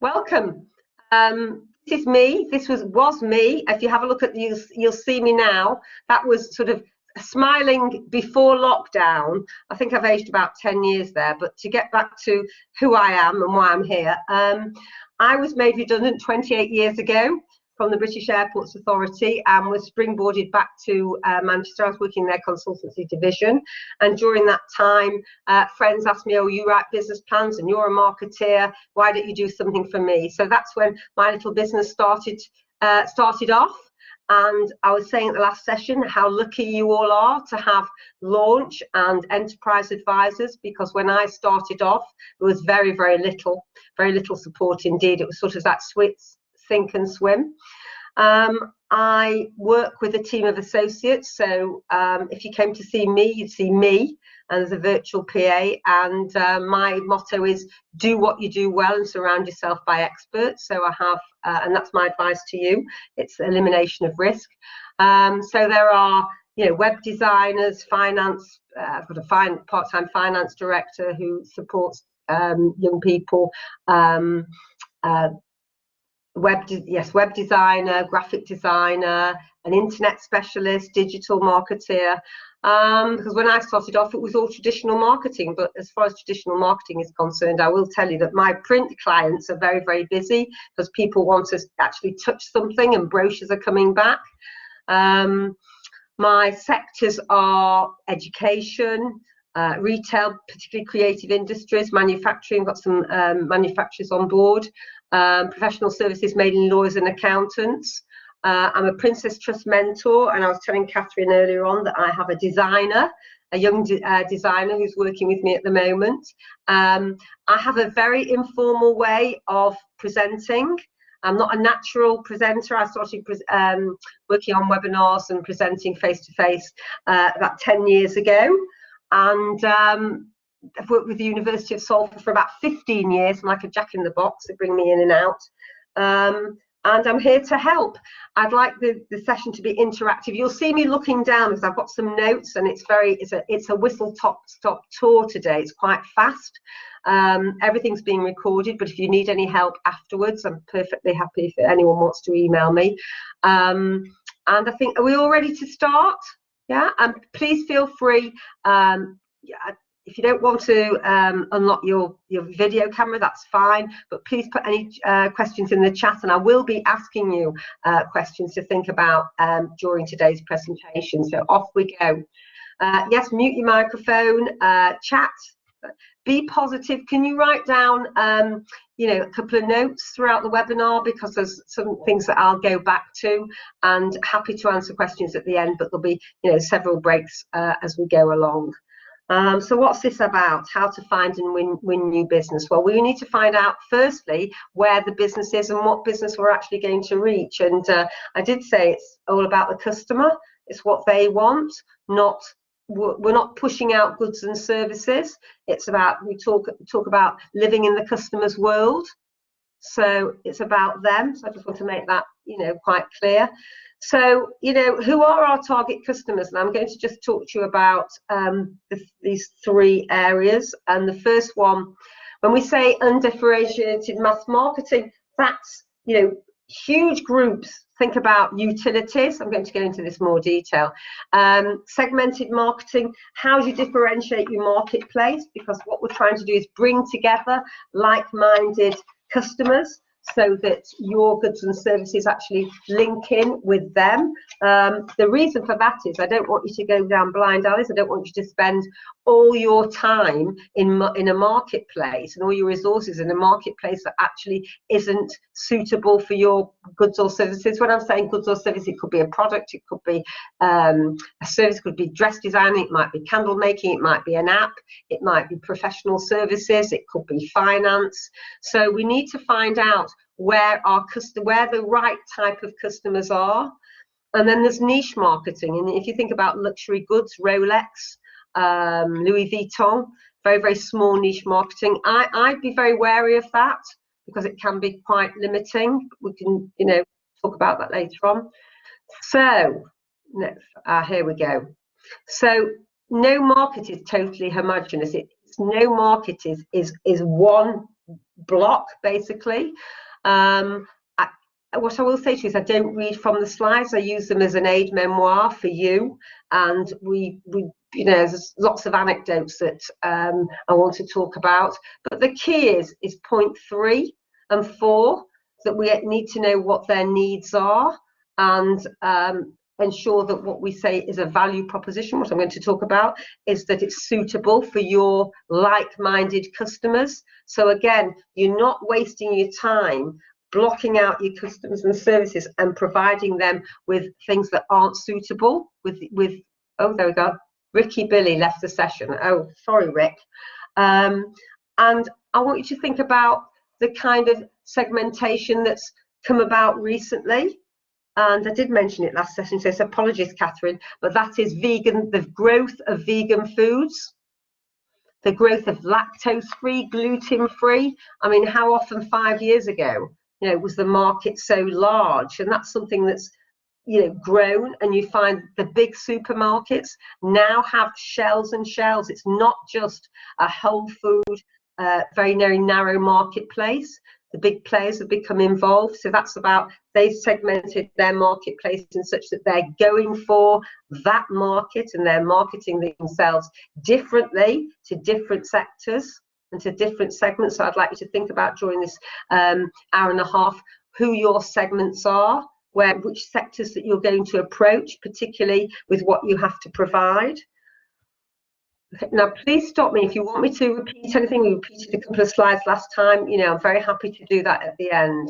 Welcome. This is me. This was me. If you have a look at you'll see me now. That was sort of smiling before lockdown. I think I've aged about 10 years there. But to get back to who I am and why I'm here, I was made redundant 28 years ago from the British Airports Authority and was springboarded back to Manchester. I was working in their consultancy division, and during that time friends asked me, oh, you write business plans and you're a marketeer, why don't you do something for me? So that's when my little business started off. And I was saying at the last session how lucky you all are to have launch and enterprise advisors, because when I started off there was very little support indeed. It was sort of that sink and swim. I work with a team of associates, so if you came to see me, you'd see me as a virtual PA, and my motto is do what you do well and surround yourself by experts. So I have, and that's my advice to you, it's elimination of risk. So there are, web designers, finance, I've got a part-time finance director who supports young people, web designer, graphic designer, an internet specialist, digital marketeer, because when I started off it was all traditional marketing. But as far as traditional marketing is concerned, I will tell you that my print clients are very busy because people want to actually touch something and brochures are coming back. My sectors are education, retail, particularly creative industries, manufacturing, got some manufacturers on board, professional services, mainly lawyers and accountants. I'm a Princess Trust mentor, and I was telling Catherine earlier on that I have a designer, a young designer who's working with me at the moment. I have a very informal way of presenting. I'm not a natural presenter. I started working on webinars and presenting face-to-face about 10 years ago. And I've worked with the University of Salford for about 15 years. I'm like a jack in the box. They bring me in and out. And I'm here to help. I'd like the session to be interactive. You'll see me looking down because I've got some notes, and it's a whistle-stop tour today. It's quite fast. Everything's being recorded, but if you need any help afterwards, I'm perfectly happy if anyone wants to email me. And I think, are we all ready to start? Yeah, and please feel free. If you don't want to unlock your video camera, that's fine. But please put any questions in the chat, and I will be asking you questions to think about during today's presentation. So off we go. Yes, mute your microphone. Chat. Be positive. Can you write down a couple of notes throughout the webinar, because there's some things that I'll go back to, and happy to answer questions at the end, but there'll be several breaks as we go along. So what's this about? How to find and win new business? Well, we need to find out firstly where the business is and what business we're actually going to reach. And I did say it's all about the customer. It's what they want, we're not pushing out goods and services. It's about, we talk about living in the customer's world. So it's about them. So I just want to make that, quite clear. So, who are our target customers? And I'm going to just talk to you about these three areas. And the first one, when we say undifferentiated mass marketing, that's, huge groups. Think about utilities. I'm going to go into this more detail. Segmented marketing. How do you differentiate your marketplace? Because what we're trying to do is bring together like-minded customers so that your goods and services actually link in with them. The reason for that is I don't want you to go down blind alleys. I don't want you to spend all your time in a marketplace and all your resources in a marketplace that actually isn't suitable for your goods or services. When I'm saying goods or services, it could be a product, it could be a service, it could be dress designing, it might be candle making, it might be an app, it might be professional services, it could be finance. So we need to find out where the right type of customers are. And then there's niche marketing. And if you think about luxury goods, Rolex, Louis Vuitton, very small niche marketing. I'd be very wary of that because it can be quite limiting. We can, talk about that later on. So here we go. So no market is totally homogenous. No market is one block, basically. What I will say to you is I don't read from the slides. I use them as an aid memoir for you, and we you know, there's lots of anecdotes that I want to talk about. But the key is point 3 and 4, that we need to know what their needs are, and ensure that what we say is a value proposition. What I'm going to talk about is that it's suitable for your like-minded customers. So again, you're not wasting your time blocking out your customers and services and providing them with things that aren't suitable with oh, there we go, Ricky Billy left the session. Oh, sorry, Rick. And I want you to think about the kind of segmentation that's come about recently. And I did mention it last session, so apologies, Catherine, but that is vegan, the growth of vegan foods, the growth of lactose-free, gluten-free. I mean, how often 5 years ago, you know, was the market so large? And that's something that's, you know, grown, and you find the big supermarkets now have shelves and shelves. It's not just a whole food, very narrow marketplace. The big players have become involved. So that's about, they've segmented their marketplace in such that they're going for that market, and they're marketing themselves differently to different sectors and to different segments. So I'd like you to think about during this hour and a half who your segments are, which sectors that you're going to approach, particularly with what you have to provide. Okay, now, please stop me if you want me to repeat anything. We repeated a couple of slides last time. You know, I'm very happy to do that at the end.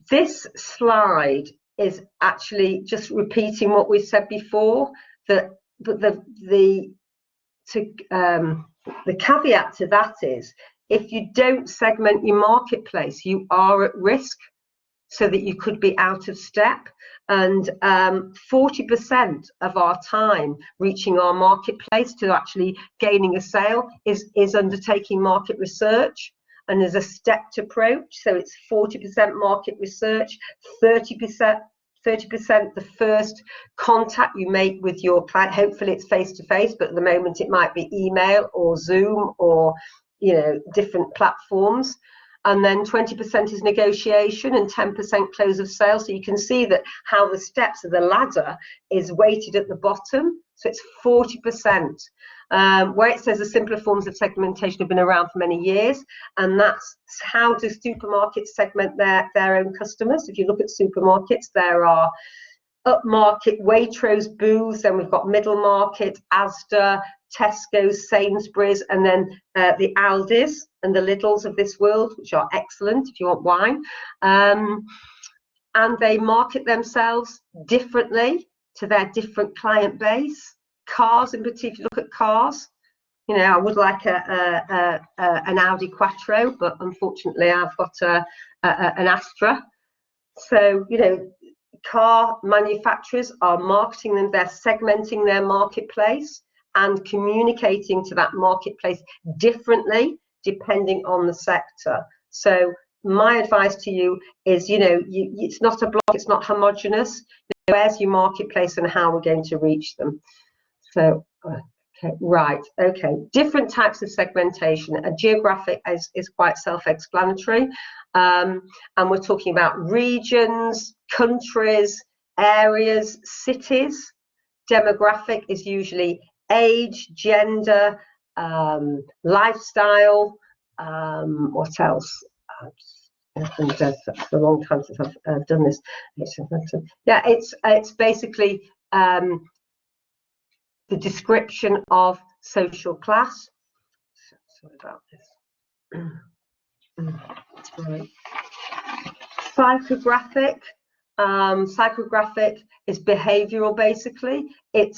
This slide is actually just repeating what we said before. The caveat to that is, if you don't segment your marketplace, you are at risk, so that you could be out of step. And 40% of our time reaching our marketplace to actually gaining a sale is undertaking market research, and there's a stepped approach. So it's 40% market research, 30% the first contact you make with your client. Hopefully it's face-to-face, but at the moment it might be email or Zoom or, you know, different platforms. And then 20% is negotiation and 10% close of sale. So you can see that how the steps of the ladder is weighted at the bottom. So it's 40%. Where it says the simpler forms of segmentation have been around for many years, and that's how do supermarkets segment their own customers. If you look at supermarkets, there are upmarket Waitrose, Booths, then we've got middle market, Asda, Tesco's, Sainsbury's, and then the Aldis and the Lidls of this world, which are excellent if you want wine. And they market themselves differently to their different client base. Cars, in particular, if you look at cars, you know, I would like an Audi Quattro, but unfortunately I've got an Astra. So, you know, car manufacturers are marketing them, they're segmenting their marketplace and communicating to that marketplace differently depending on the sector. So my advice to you is, you know, it's not a block, it's not homogenous. Where's your marketplace and how we're going to reach them? So, okay, right, okay. Different types of segmentation. A geographic is quite self-explanatory. And we're talking about regions, countries, areas, cities. Demographic is usually age, gender, lifestyle. What else? It's a long time since I've done this. Yeah, it's basically the description of social class. Sorry about this. Right. Psychographic. Psychographic is behavioral, basically. It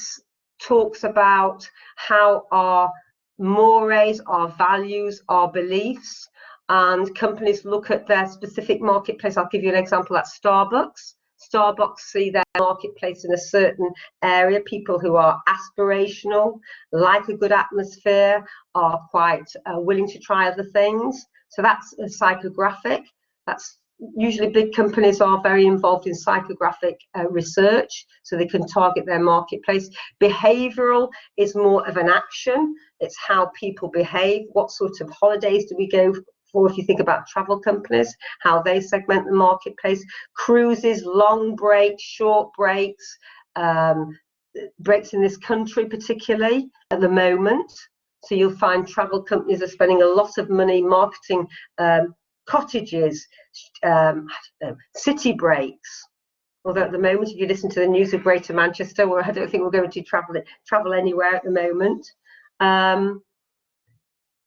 talks about how our mores, our values, our beliefs, and companies look at their specific marketplace. I'll give you an example. That's Starbucks. Starbucks see their marketplace in a certain area. People who are aspirational, like a good atmosphere, are quite willing to try other things. So that's a psychographic. That's usually big companies are very involved in psychographic research, so they can target their marketplace. Behavioural is more of an action. It's how people behave. What sort of holidays do we go for? If you think about travel companies, how they segment the marketplace. Cruises, long breaks, short breaks, breaks in this country particularly at the moment. So you'll find travel companies are spending a lot of money marketing cottages, city breaks. Although at the moment, if you listen to the news of Greater Manchester, well, I don't think we're going to travel anywhere at the moment.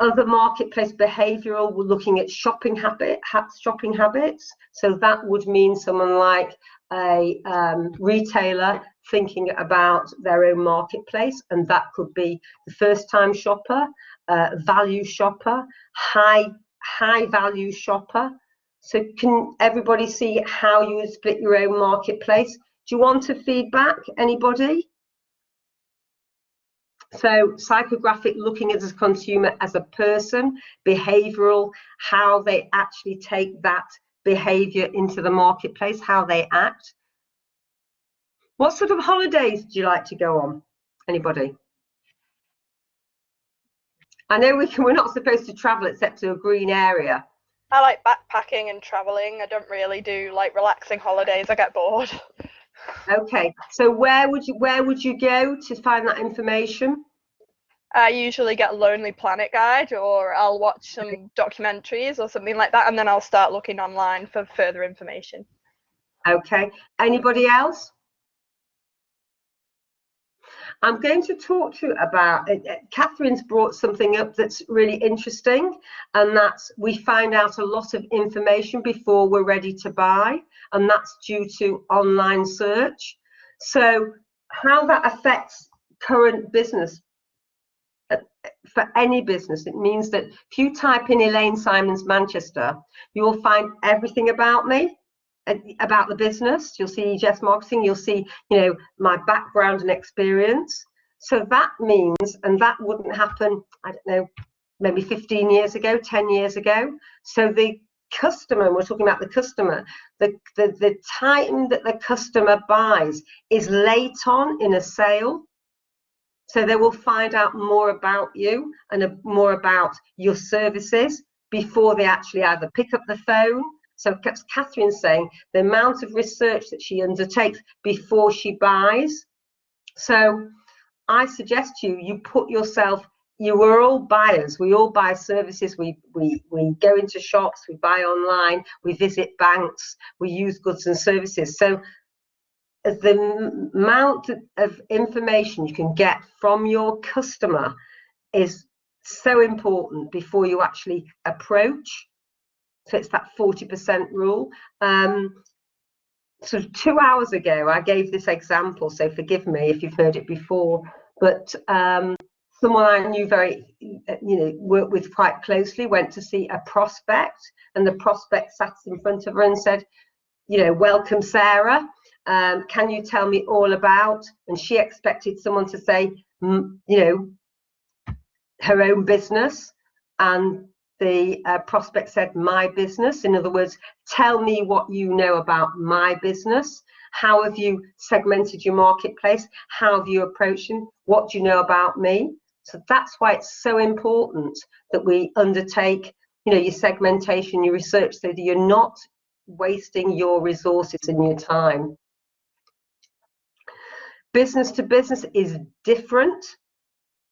Other marketplace behavioural, we're looking at shopping habits. So that would mean someone like a retailer thinking about their own marketplace, and that could be the first-time shopper, value shopper, high value shopper. So can everybody see how you would split your own marketplace? Do you want to feedback, anybody? So psychographic, looking at the consumer as a person. Behavioural, how they actually take that behaviour into the marketplace, how they act. What sort of holidays do you like to go on? Anybody? I know we're not supposed to travel except to a green area. I like backpacking and travelling. I don't really do like relaxing holidays. I get bored. Okay, so where would you go to find that information? I usually get a Lonely Planet guide, or I'll watch some documentaries or something like that, and then I'll start looking online for further information. Okay, anybody else? I'm going to talk to you about, Catherine's brought something up that's really interesting, and that's we find out a lot of information before we're ready to buy, and that's due to online search. So how that affects current business, for any business, it means that if you type in Elaine Simons Manchester, you will find everything about me, about the business. You'll see EGS marketing, you'll see, you know, my background and experience. So that means, and that wouldn't happen, I don't know, maybe 15 years ago, 10 years ago. So the customer, we're talking about the customer, the time that the customer buys is late on in a sale. So they will find out more about you and more about your services before they actually either pick up the phone. So Catherine's saying the amount of research that she undertakes before she buys. So I suggest you put yourself, you are all buyers. We all buy services. We go into shops, we buy online, we visit banks, we use goods and services. So the amount of information you can get from your customer is so important before you actually approach. So it's that 40% rule. So 2 hours ago, I gave this example, so forgive me if you've heard it before, but someone I knew very, worked with quite closely, went to see a prospect, and the prospect sat in front of her and said, welcome, Sarah. Can you tell me all about? And she expected someone to say, her own business, and the prospect said, my business. In other words, tell me what you know about my business. How have you segmented your marketplace? How have you approached it? What do you know about me? So that's why it's so important that we undertake, your segmentation, your research, so that you're not wasting your resources and your time. Business to business is different.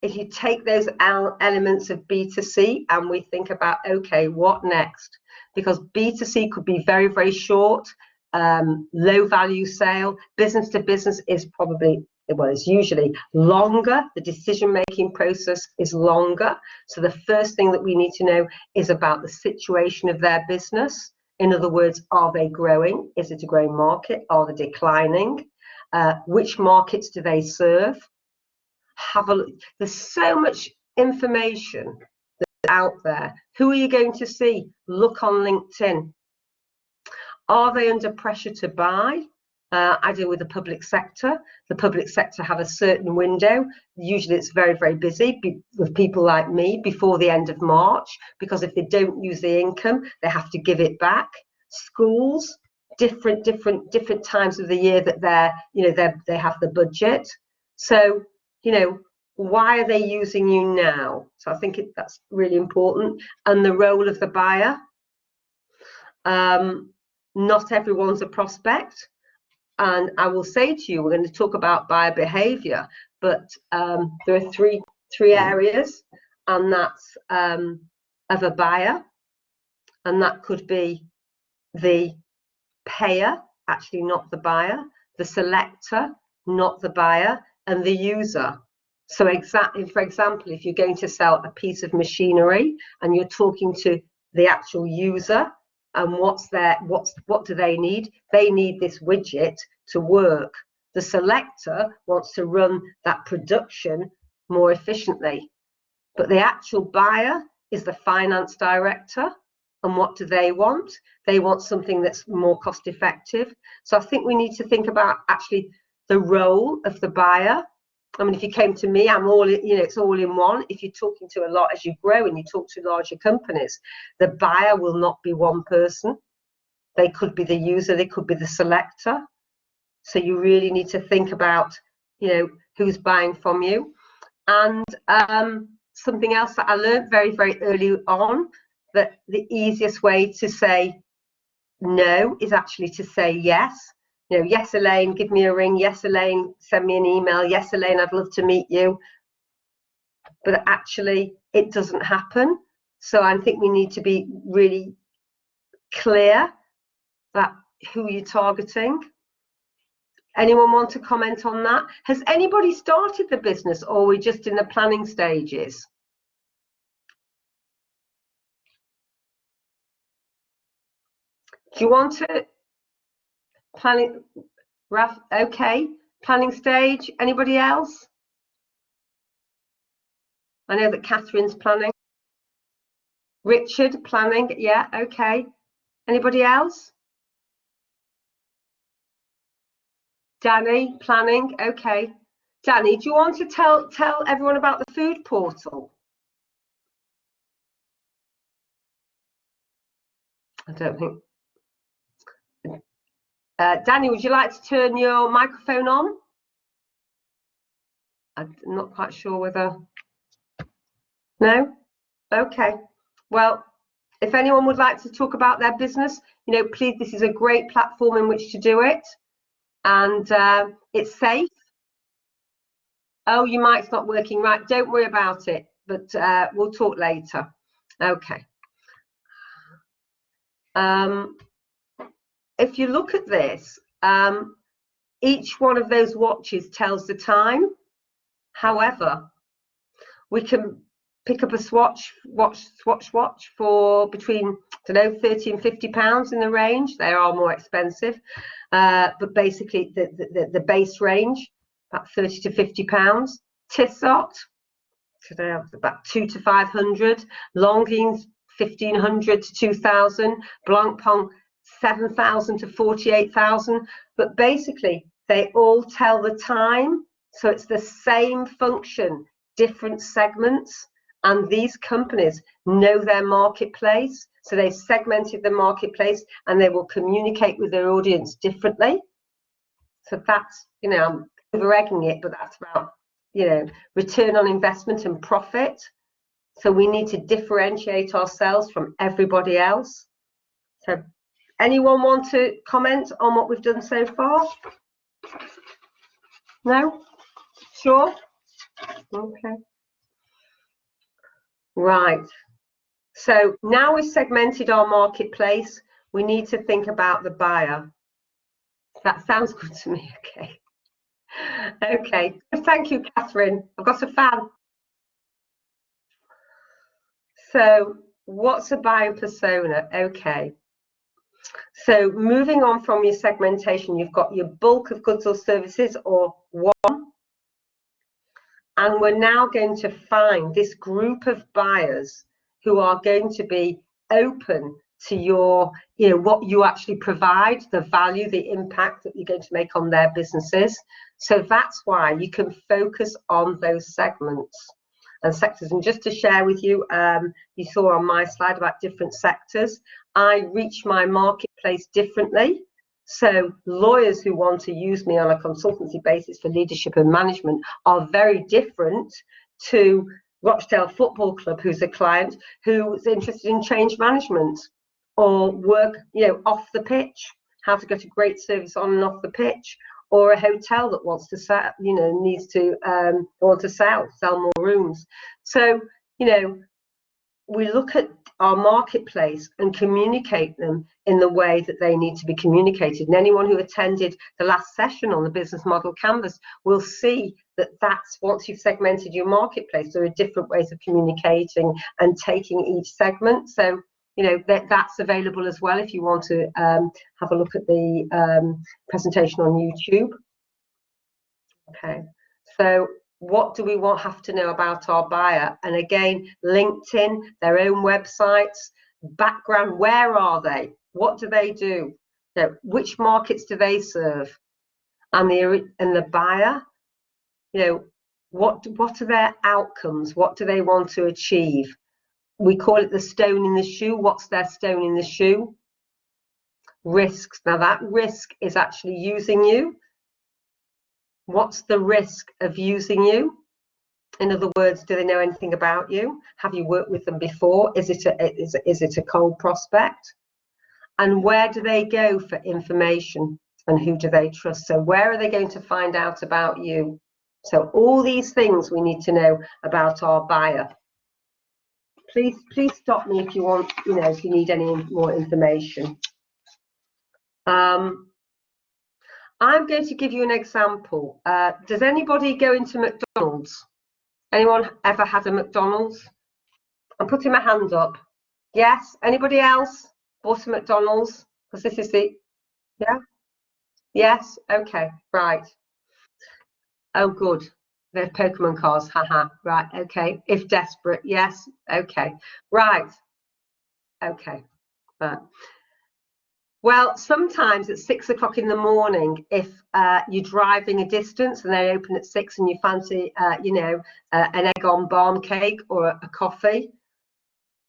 If you take those elements of B2C and we think about, okay, what next? Because B2C could be very, very short, low value sale. Business to business is probably, well, it's usually longer. The decision-making process is longer. So the first thing that we need to know is about the situation of their business. In other words, are they growing? Is it a growing market? Are they declining? Which markets do they serve? Have a look. There's so much information that's out there. Who are you going to see? Look on LinkedIn. Are they under pressure to buy? I deal with the public sector. The public sector have a certain window. Usually it's very, very busy with people like me before the end of March, because if they don't use the income, they have to give it back. Schools, different times of the year that they have the budget. So, why are they using you now? So I think that's really important. And the role of the buyer. Not everyone's a prospect. And I will say to you, we're going to talk about buyer behavior, but there are three areas, and that's of a buyer, and that could be the payer, actually not the buyer, the selector, not the buyer, and the user. So for example, if you're going to sell a piece of machinery and you're talking to the actual user, and what do they need? They need this widget to work. The selector wants to run that production more efficiently. But the actual buyer is the finance director. And what do they want? They want something that's more cost effective. So I think we need to think about actually the role of the buyer. I mean, if you came to me, I'm all, it's all in one. If you're talking to a lot as you grow and you talk to larger companies, the buyer will not be one person. They could be the user, they could be the selector. So you really need to think about, who's buying from you. And something else that I learned very, very early on, that the easiest way to say no is actually to say yes. Yes, Elaine, give me a ring. Yes, Elaine, send me an email. Yes, Elaine, I'd love to meet you. But actually, it doesn't happen. So I think we need to be really clear about who you're targeting. Anyone want to comment on that? Has anybody started the business, or are we just in the planning stages? Do you want to planning? Raf, okay. Planning stage. Anybody else? I know that Catherine's planning. Richard, planning. Yeah, okay. Anybody else? Danny, planning. Okay. Danny, do you want to tell everyone about the food portal? I don't think. Danny, would you like to turn your microphone on? I'm not quite sure whether. No? Okay. Well, if anyone would like to talk about their business, please, this is a great platform in which to do it. And it's safe. Oh, your mic's not working. Right, don't worry about it, but we'll talk later. Okay. If you look at this, each one of those watches tells the time. However, we can pick up a watch for between, I don't know, 30 and 50 pounds in the range. They are more expensive, but basically the base range, about 30 to 50 pounds. Tissot, today about 200 to 500. Longines, 1500 to 2000. Blancpain, 7,000 to 48,000. But basically, they all tell the time. So it's the same function, different segments. And these companies know their marketplace. So they've segmented the marketplace and they will communicate with their audience differently. So that's, I'm over-egging it, but that's about, return on investment and profit. So we need to differentiate ourselves from everybody else. So anyone want to comment on what we've done so far? No? Sure? Okay. Right. So now we've segmented our marketplace, we need to think about the buyer. That sounds good to me. Okay. Okay. Thank you, Catherine. I've got a fan. So what's a buying persona? Okay. So moving on from your segmentation, you've got your bulk of goods or services, or one. And we're now going to find this group of buyers who are going to be open to your, what you actually provide, the value, the impact that you're going to make on their businesses. So that's why you can focus on those segments and sectors. And just to share with you, you saw on my slide about different sectors. I reach my marketplace differently. So lawyers who want to use me on a consultancy basis for leadership and management are very different to Rochdale Football Club, who's a client who's interested in change management or work, off the pitch, how to get a great service on and off the pitch, or a hotel that wants to sell, needs to want to sell more rooms. So, we look at our marketplace and communicate them in the way that they need to be communicated. And anyone who attended the last session on the business model canvas will see that that's, once you've segmented your marketplace, there are different ways of communicating and taking each segment. So, that's available as well if you want to have a look at the presentation on YouTube. Okay, so what do we have to know about our buyer? And again, LinkedIn, their own websites, background, where are they? What do they do? Which markets do they serve? And the buyer, what are their outcomes? What do they want to achieve? We call it the stone in the shoe. What's their stone in the shoe? Risks. Now that risk is actually using you. What's the risk of using you? In other words, do they know anything about you? Have you worked with them before? Is it a cold prospect? And where do they go for information? And who do they trust? So where are they going to find out about you? So all these things we need to know about our buyer. Please stop me if you want, if you need any more information. I'm going to give you an example. Does anybody go into McDonald's? Anyone ever had a McDonald's? I'm putting my hand up. Yes. Anybody else bought a McDonald's? Because this is the, yeah? Yes. Okay. Right. Oh, good. They're Pokemon cards. Haha. Right. Okay. If desperate. Yes. Okay. Right. Okay. Right. Well, sometimes at 6 o'clock in the morning, if you're driving a distance and they open at 6 and you fancy, an egg on barm cake or a coffee,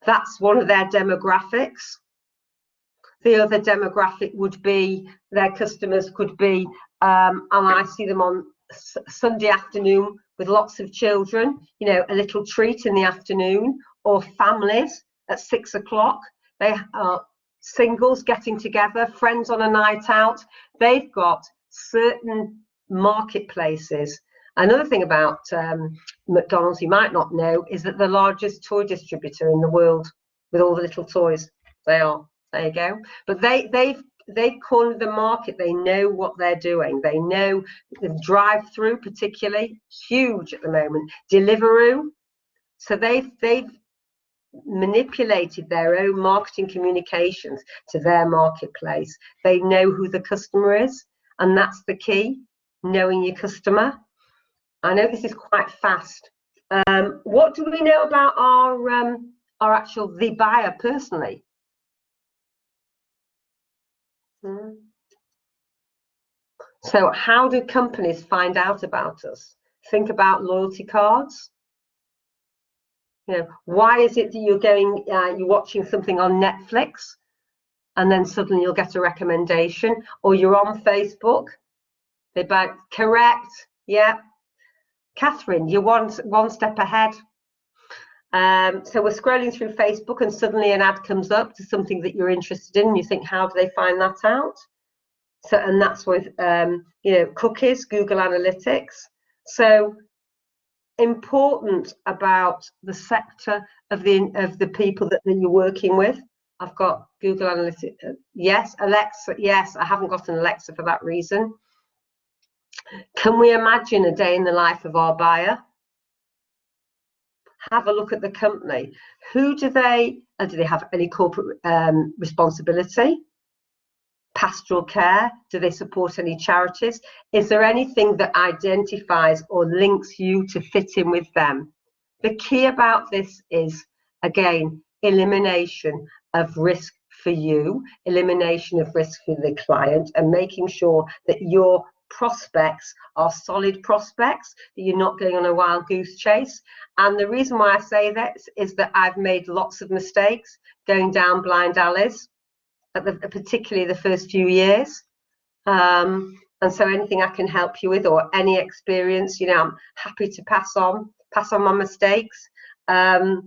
that's one of their demographics. The other demographic would be their customers could be, and I see them on Sunday afternoon with lots of children, a little treat in the afternoon, or families at 6 o'clock. They are singles getting together, friends on a night out. They've got certain marketplaces. Another thing about McDonald's you might not know is that the largest toy distributor in the world with all the little toys. They are. There you go. But they've cornered the market. They know what they're doing. They know the drive-through, particularly huge at the moment. Deliveroo. So they've manipulated their own marketing communications to their marketplace. They know who the customer is, and that's the key, knowing your customer. I know this is quite fast. What do we know about our the buyer personally? So how do companies find out about us? Think about loyalty cards. Why is it that you're watching something on Netflix and then suddenly you'll get a recommendation, or you're on Facebook? Correct. Yeah. Catherine, you're one step ahead. So we're scrolling through Facebook and suddenly an ad comes up to something that you're interested in, and you think, how do they find that out? So, and that's with cookies, Google Analytics. So important about the sector of the people that you're working with. I've got Google Analytics. Yes. Alexa. Yes, I haven't got an Alexa for that reason. Can we imagine a day in the life of our buyer? Have a look at the company. Who do they have any corporate responsibility? Pastoral care? Do they support any charities? Is there anything that identifies or links you to fit in with them? The key about this is, again, elimination of risk for you, elimination of risk for the client, and making sure that your prospects are solid prospects, that you're not going on a wild goose chase. And the reason why I say that is that I've made lots of mistakes going down blind alleys. particularly the first few years. And so anything I can help you with, or any experience, I'm happy to pass on my mistakes. The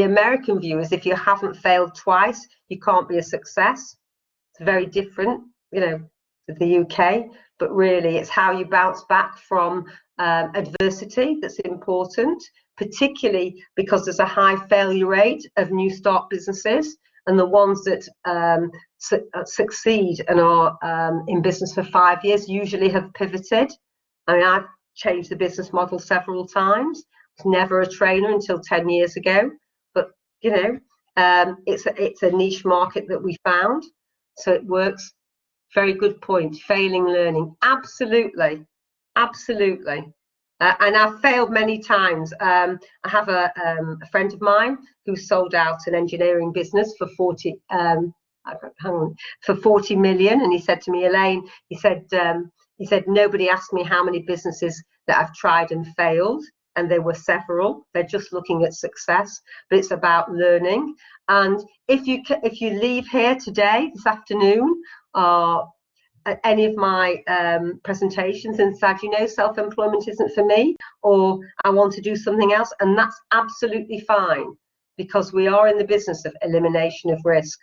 American view is if you haven't failed twice, you can't be a success. It's very different, to the UK, but really it's how you bounce back from adversity that's important, particularly because there's a high failure rate of new start businesses, and the ones that succeed and are in business for 5 years usually have pivoted. I mean, I've changed the business model several times. I was never a trainer until 10 years ago, but it's a niche market that we found, so it works. Very good point. Failing, learning, absolutely. And I've failed many times. I have a friend of mine who sold out an engineering business for 40 million, and he said to me, Elaine, he said nobody asked me how many businesses that I've tried and failed, and there were several. They're just looking at success, but it's about learning. And if you leave here today, this afternoon, at any of my presentations and said, self-employment isn't for me, or I want to do something else, and that's absolutely fine, because we are in the business of elimination of risk.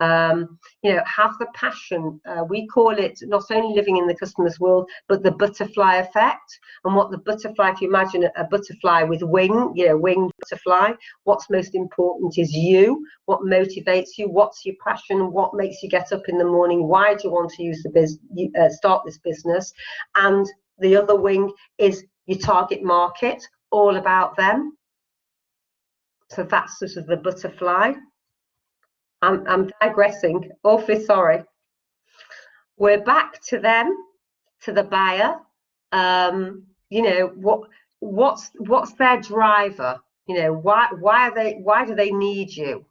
Have the passion. We call it not only living in the customer's world, but the butterfly effect. And what the butterfly, if you imagine a butterfly with winged butterfly, what's most important is you. What motivates you? What's your passion? What makes you get up in the morning? Why do you want to start this business? And the other wing is your target market, all about them. So that's sort of the butterfly. I'm digressing, awfully sorry. We're back to them, to the buyer. What's their driver? Why do they need you?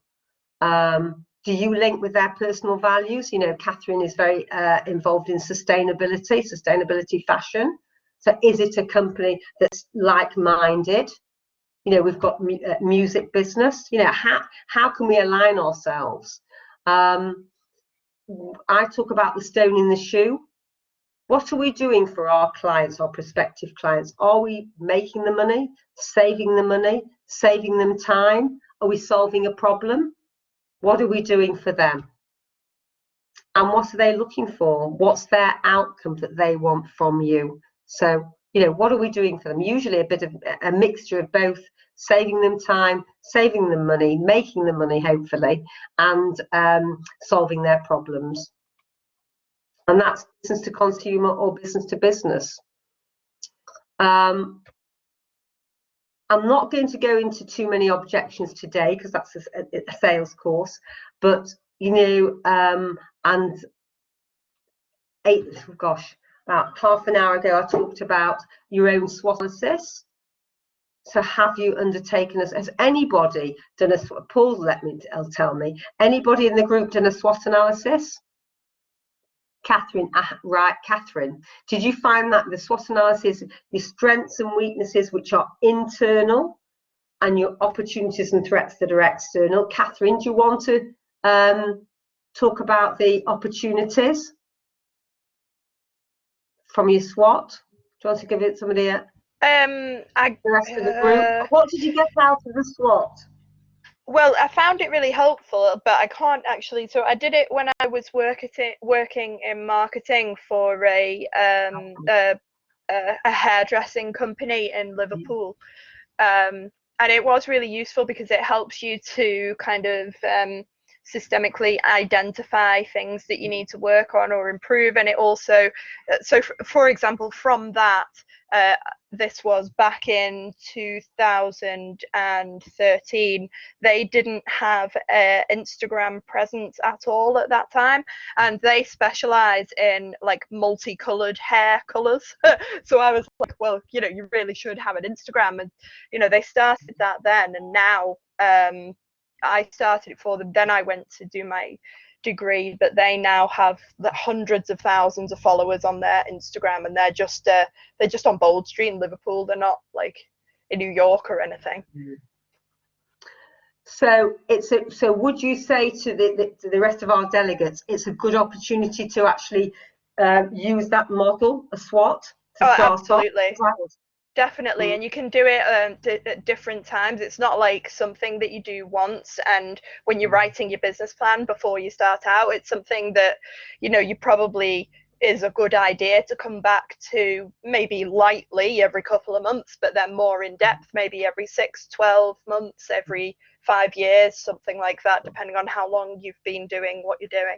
Do you link with their personal values? Catherine is very involved in sustainability fashion. So is it a company that's like-minded? We've got music business. How can we align ourselves? I talk about the stone in the shoe. What are we doing for our clients, our prospective clients? Are we making the money, saving them time? Are we solving a problem? What are we doing for them? And what are they looking for? What's their outcome that they want from you? So, what are we doing for them? Usually a bit of a mixture of both, saving them time, saving them money, making them money, hopefully, and solving their problems. And that's business to consumer or business to business. I'm not going to go into too many objections today, because that's a sales course, but about half an hour ago, I talked about your own SWOT analysis. So have you undertaken has anybody done a, Paul, tell me, anybody in the group done a SWOT analysis? Catherine, right, Catherine, did you find that the SWOT analysis, your strengths and weaknesses, which are internal, and your opportunities and threats that are external? Catherine, do you want to talk about the opportunities from your SWOT? Do you want to give it somebody the rest of the group? What did you get out of the SWOT? Well, I found it really helpful, but I can't actually. So I did it when I was working in marketing for a hairdressing company in Liverpool, and it was really useful because it helps you to kind of systemically identify things that you need to work on or improve. And it also, so for example, from that, this was back in 2013, they didn't have an Instagram presence at all at that time, and they specialize in like multicolored hair colors. So I was like, well, you really should have an Instagram. And they started that then, and now I started it for them. Then I went to do my degree, but they now have hundreds of thousands of followers on their Instagram, and they're just on Bold Street in Liverpool. They're not like in New York or anything. So so would you say to the rest of our delegates, it's a good opportunity to actually use that model, a SWOT, to Oh, start absolutely. off? Definitely, and you can do it at different times. It's not like something that you do once, and when you're writing your business plan before you start out, it's something that, you probably is a good idea to come back to maybe lightly every couple of months, but then more in depth, maybe every 6, 12 months, every 5 years, something like that, depending on how long you've been doing what you're doing.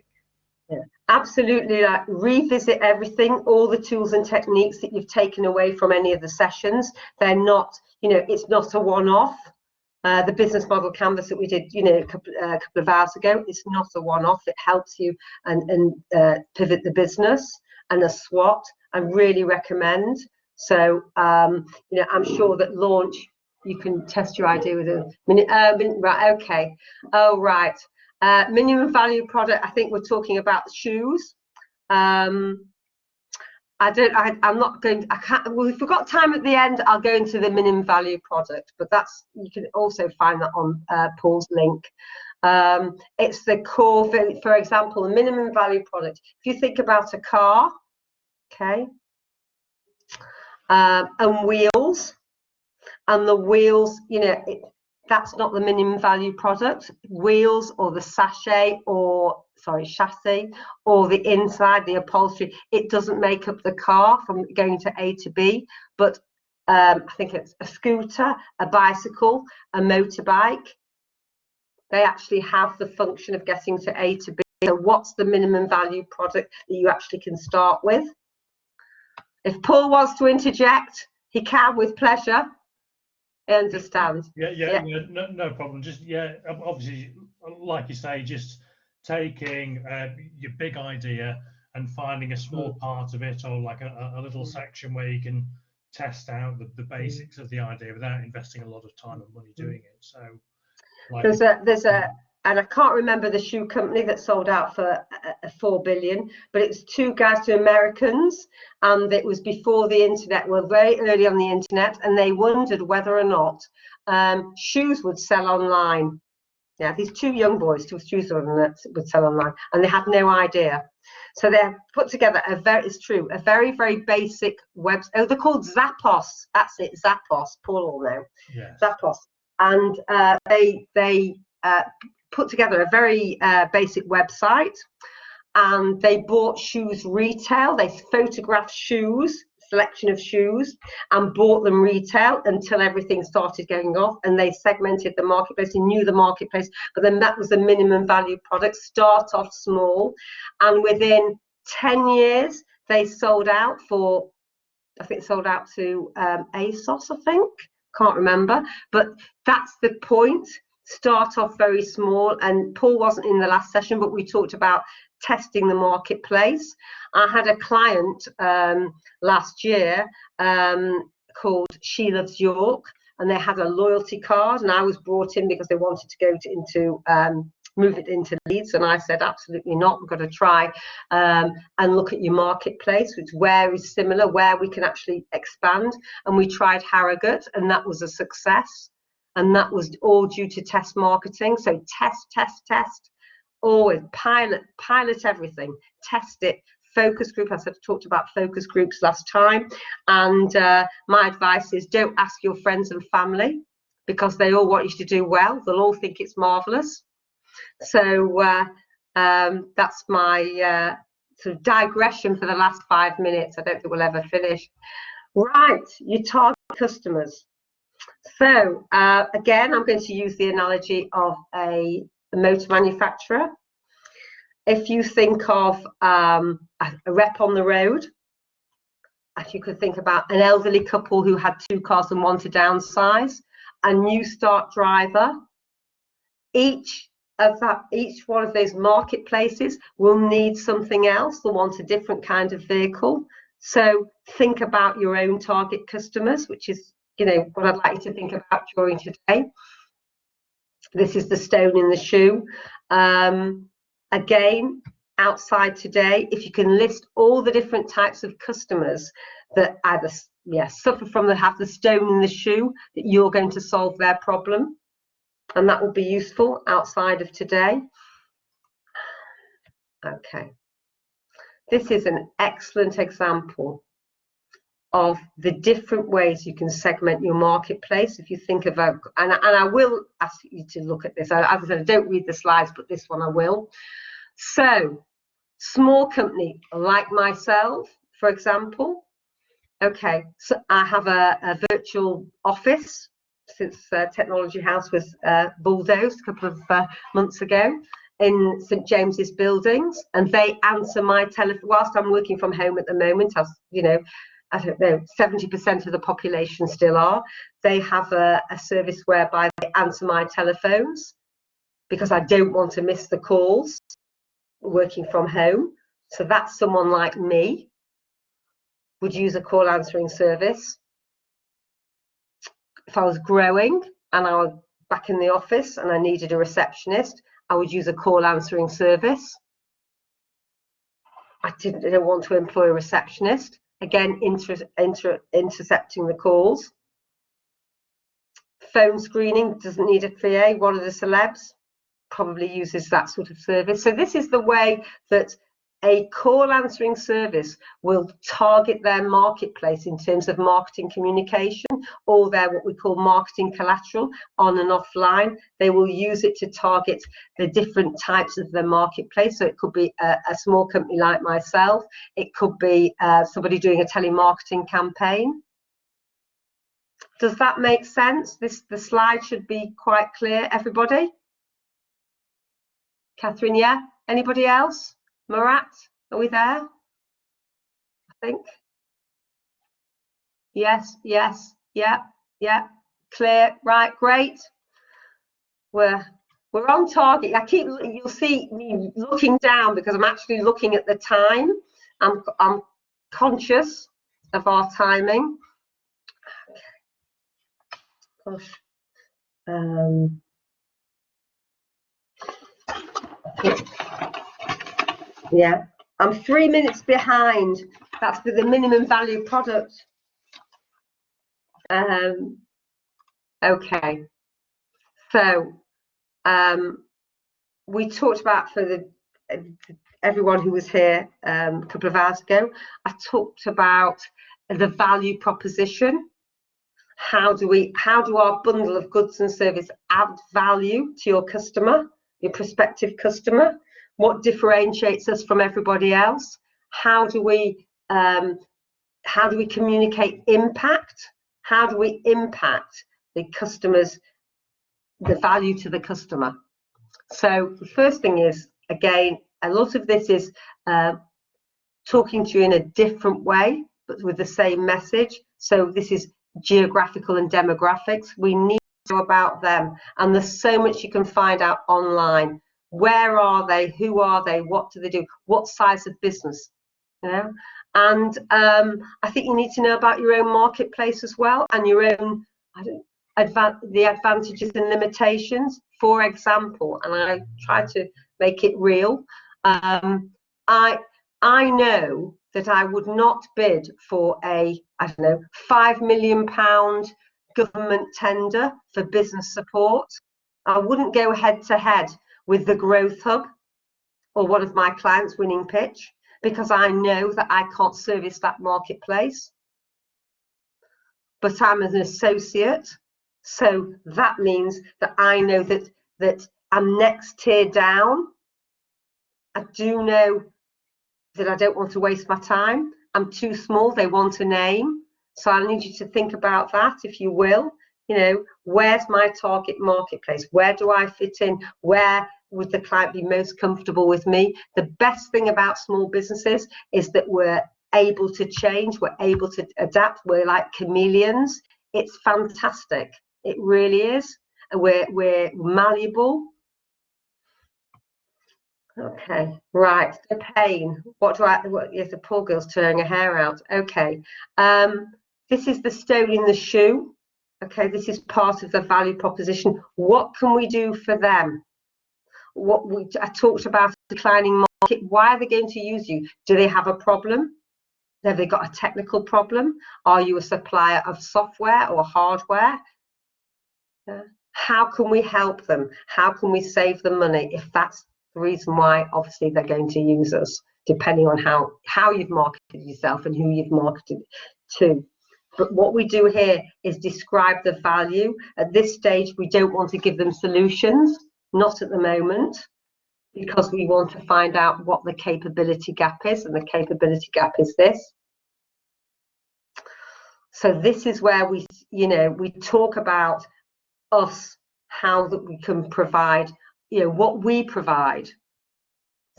Yeah, absolutely. Like, revisit everything, all the tools and techniques that you've taken away from any of the sessions. They're not, it's not a one-off. The business model canvas that we did, a couple of hours ago, it's not a one-off. It helps you and pivot the business. And a SWOT, I really recommend. So, I'm sure that launch, you can test your idea with a minute. Right, okay. Oh, right. Minimum value product, I think we're talking about shoes. I'm not going, I can't, well, if we've got time at the end, I'll go into the minimum value product, but you can also find that on Paul's link. It's the core, for example, the minimum value product. If you think about a car, okay, and wheels, and the wheels, that's not the minimum value product. Wheels or the chassis or the inside, the upholstery, it doesn't make up the car from going to A to B, but I think it's a scooter, a bicycle, a motorbike. They actually have the function of getting to A to B. So what's the minimum value product that you actually can start with? If Paul wants to interject, he can with pleasure. I understand. Yeah, no problem. Just, obviously, like you say, just taking your big idea and finding a small part of it, or like a little section where you can test out the basics of the idea without investing a lot of time and money doing it. So, like, and I can't remember the shoe company that sold out for 4 billion, but it's two guys, two Americans, and it was before the internet, well, very early on the internet, and they wondered whether or not shoes would sell online. Yeah, these two young boys, two shoes would sell online, and they had no idea. So they put together a very, very basic web. Oh, they're called Zappos. That's it, Zappos. Paul will know. yes. Zappos, and they put together a very basic website, and they bought shoes retail. They photographed shoes, selection of shoes, and bought them retail until everything started going off, and they segmented the marketplace. They knew the marketplace, but then that was the minimum value product. Start off small, and within 10 years they sold out for, I think sold out to ASOS, I think, can't remember, but that's the point. Start off very small. And Paul wasn't in the last session, but we talked about testing the marketplace. I had a client last year called She Loves York, and they had a loyalty card, and I was brought in because they wanted to go into move it into Leeds, and I said absolutely not, we've got to try and look at your marketplace, which where is similar, where we can actually expand. And we tried Harrogate, and that was a success, and that was all due to test marketing. So test, always pilot everything, test it. Focus group, I talked about focus groups last time, and my advice is don't ask your friends and family, because they all want you to do well. They'll all think it's marvelous. So that's my sort of digression for the last 5 minutes. I don't think we'll ever finish. Right, your target customers. So again, I'm going to use the analogy of a motor manufacturer. If you think of a rep on the road, if you could think about an elderly couple who had 2 cars and want to downsize, a new start driver, each one of those marketplaces will need something else. They'll want a different kind of vehicle. So think about your own target customers, which is, what I'd like you to think about during today. This is the stone in the shoe. Again, outside today, if you can list all the different types of customers that either suffer from have the stone in the shoe, that you're going to solve their problem. and that will be useful outside of today. Okay, this is an excellent example of the different ways you can segment your marketplace. If you think about, and I will ask you to look at this. As I said, I don't read the slides, but this one I will. So, small company like myself, for example. Okay, so I have a virtual office since Technology House was bulldozed a couple of months ago in St James's Buildings, and they answer my telephone whilst I'm working from home at the moment. As you know, I don't know, 70% of the population still are. They have a service whereby they answer my telephones because I don't want to miss the calls working from home. So that's someone like me would use a call answering service. If I was growing and I was back in the office and I needed a receptionist, I would use a call answering service. I didn't want to employ a receptionist. Again, intercepting the calls. Phone screening doesn't need a PA. One of the celebs probably uses that sort of service. So this is the way that a call answering service will target their marketplace in terms of marketing communication, or their what we call marketing collateral on and offline. They will use it to target the different types of the marketplace. So it could be a small company like myself. It could be somebody doing a telemarketing campaign. Does that make sense? The slide should be quite clear, everybody. Catherine, yeah? Anybody else? Murat, are we there? I think. Yes, yes, yeah, yeah. Clear, right, great. We're on target. You'll see me looking down because I'm actually looking at the time. I'm conscious of our timing. Gosh. Yeah, I'm 3 minutes behind. That's for the minimum value product. Okay, so we talked about for everyone who was here a couple of hours ago, I talked about the value proposition. How do our bundle of goods and service add value to your customer, your prospective customer? What differentiates us from everybody else? How do we communicate impact? How do we impact the value to the customer? So the first thing is, again, a lot of this is talking to you in a different way, but with the same message. So this is geographical and demographics. We need to know about them, and there's so much you can find out online. Where are they? Who are they? What do they do? What size of business? You know, and I think you need to know about your own marketplace as well, and your own the advantages and limitations. For example, and I try to make it real. I know that I would not bid for a, I don't know, £5 million government tender for business support. I wouldn't go head to head with the Growth Hub or one of my clients' winning pitch, because I know that I can't service that marketplace. But I'm an associate, so that means that I know that I'm next tier down. I do know that I don't want to waste my time. I'm too small, they want a name. So I need you to think about that, if you will. You know, where's my target marketplace? Where do I fit in? Where would the client be most comfortable with me? The best thing about small businesses is that we're able to change, we're able to adapt, we're like chameleons. It's fantastic, it really is. We're malleable. Okay, right, the pain. What is the poor girl's tearing her hair out? Okay, this is the stone in the shoe. Okay, this is part of the value proposition. What can we do for them? I talked about a declining market. Why are they going to use you? Do they have a problem? Have they got a technical problem? Are you a supplier of software or hardware? how can we help them? How can we save them money? If that's the reason why, obviously they're going to use us, depending on how you've marketed yourself and who you've marketed to. But what we do here is describe the value. At this stage, we don't want to give them solutions, not at the moment, because we want to find out what the capability gap is, and the capability gap is this. So this is where we talk about us, how that we can provide, what we provide.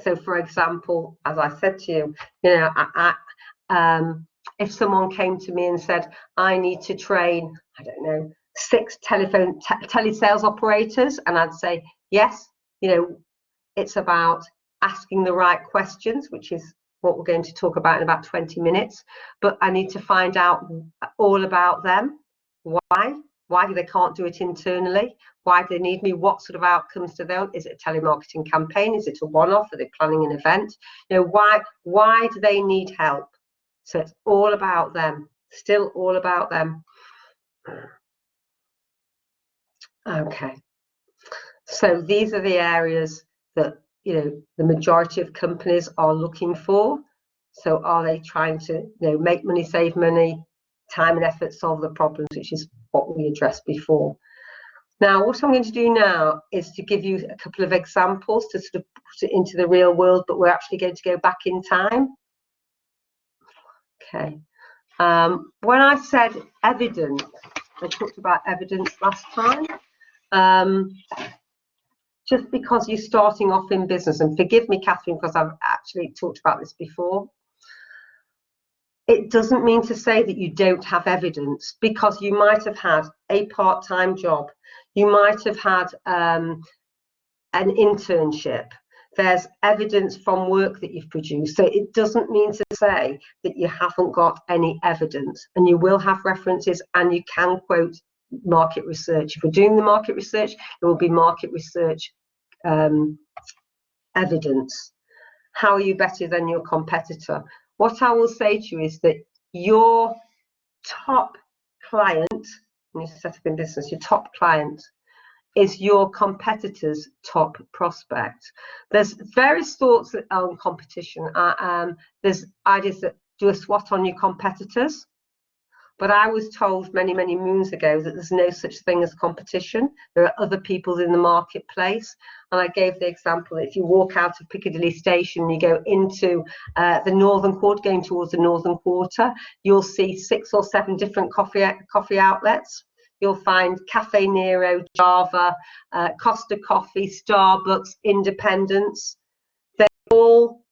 So, for example, as I said to you, if someone came to me and said, I need to train, I don't know, 6 telesales operators, and I'd say, yes, it's about asking the right questions, which is what we're going to talk about in about 20 minutes. But I need to find out all about them. Why they can't do it internally? Why do they need me? What sort of outcomes do they want? Is it a telemarketing campaign? Is it a one-off? Are they planning an event? Why do they need help? So it's all about them, still all about them. Okay. So these are the areas that, the majority of companies are looking for. So are they trying to, make money, save money, time and effort, solve the problems, which is what we addressed before. Now, what I'm going to do now is to give you a couple of examples to sort of put it into the real world, but we're actually going to go back in time. Okay. When I said evidence, I talked about evidence last time. Just because you're starting off in business, and forgive me, Catherine, because I've actually talked about this before, it doesn't mean to say that you don't have evidence, because you might have had a part-time job, you might have had an internship. There's evidence from work that you've produced. So it doesn't mean to say that you haven't got any evidence, and you will have references, and you can quote market research. If we're doing the market research, there will be market research evidence. How are you better than your competitor? What I will say to you is that your top client, when you set up in business, your top client is your competitor's top prospect. There's various thoughts on competition. There's ideas that do a SWOT on your competitors, but I was told many, many moons ago that there's no such thing as competition. There are other people in the marketplace. And I gave the example that if you walk out of Piccadilly Station, you go into the Northern Quarter, going towards the Northern Quarter, you'll see 6 or 7 different coffee outlets. You'll find Cafe Nero, Java, Costa Coffee, Starbucks, Independence. They all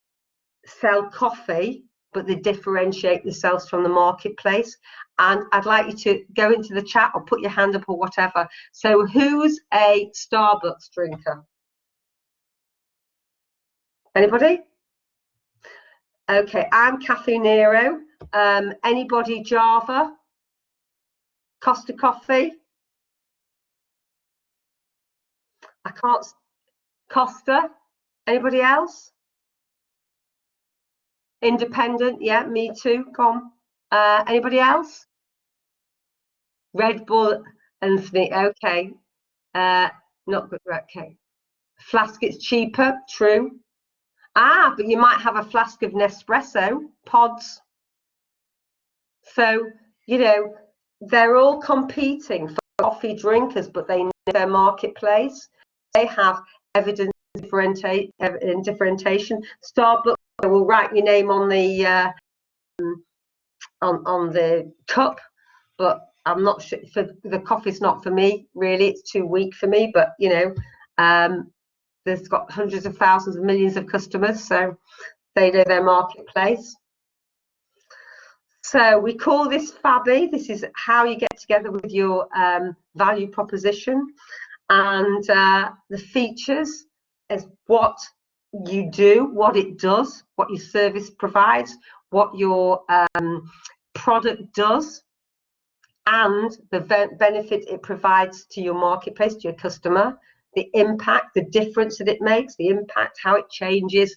sell coffee, but they differentiate themselves from the marketplace. And I'd like you to go into the chat or put your hand up or whatever. So who's a Starbucks drinker? Anybody? Okay, I'm Cafe Nero. Anybody Java? Costa Coffee? I can't. Costa? Anybody else? Independent? Yeah, me too. Come on. Anybody else? Red Bull, Anthony. Okay. Not good. Okay. Flask, it's cheaper. True. Ah, but you might have a flask of Nespresso pods. So, they're all competing for coffee drinkers, but they know their marketplace. They have evidence in differentiation. Starbucks will write your name on the on the cup, but I'm not sure. For the coffee's not for me, really. It's too weak for me. But there's got hundreds of thousands of millions of customers, so they know their marketplace. So we call this FABI. This is how you get together with your value proposition, and the features is what you do, what it does, what your service provides, what your product does, and the benefit it provides to your marketplace, to your customer, the impact, the difference that it makes, the impact, how it changes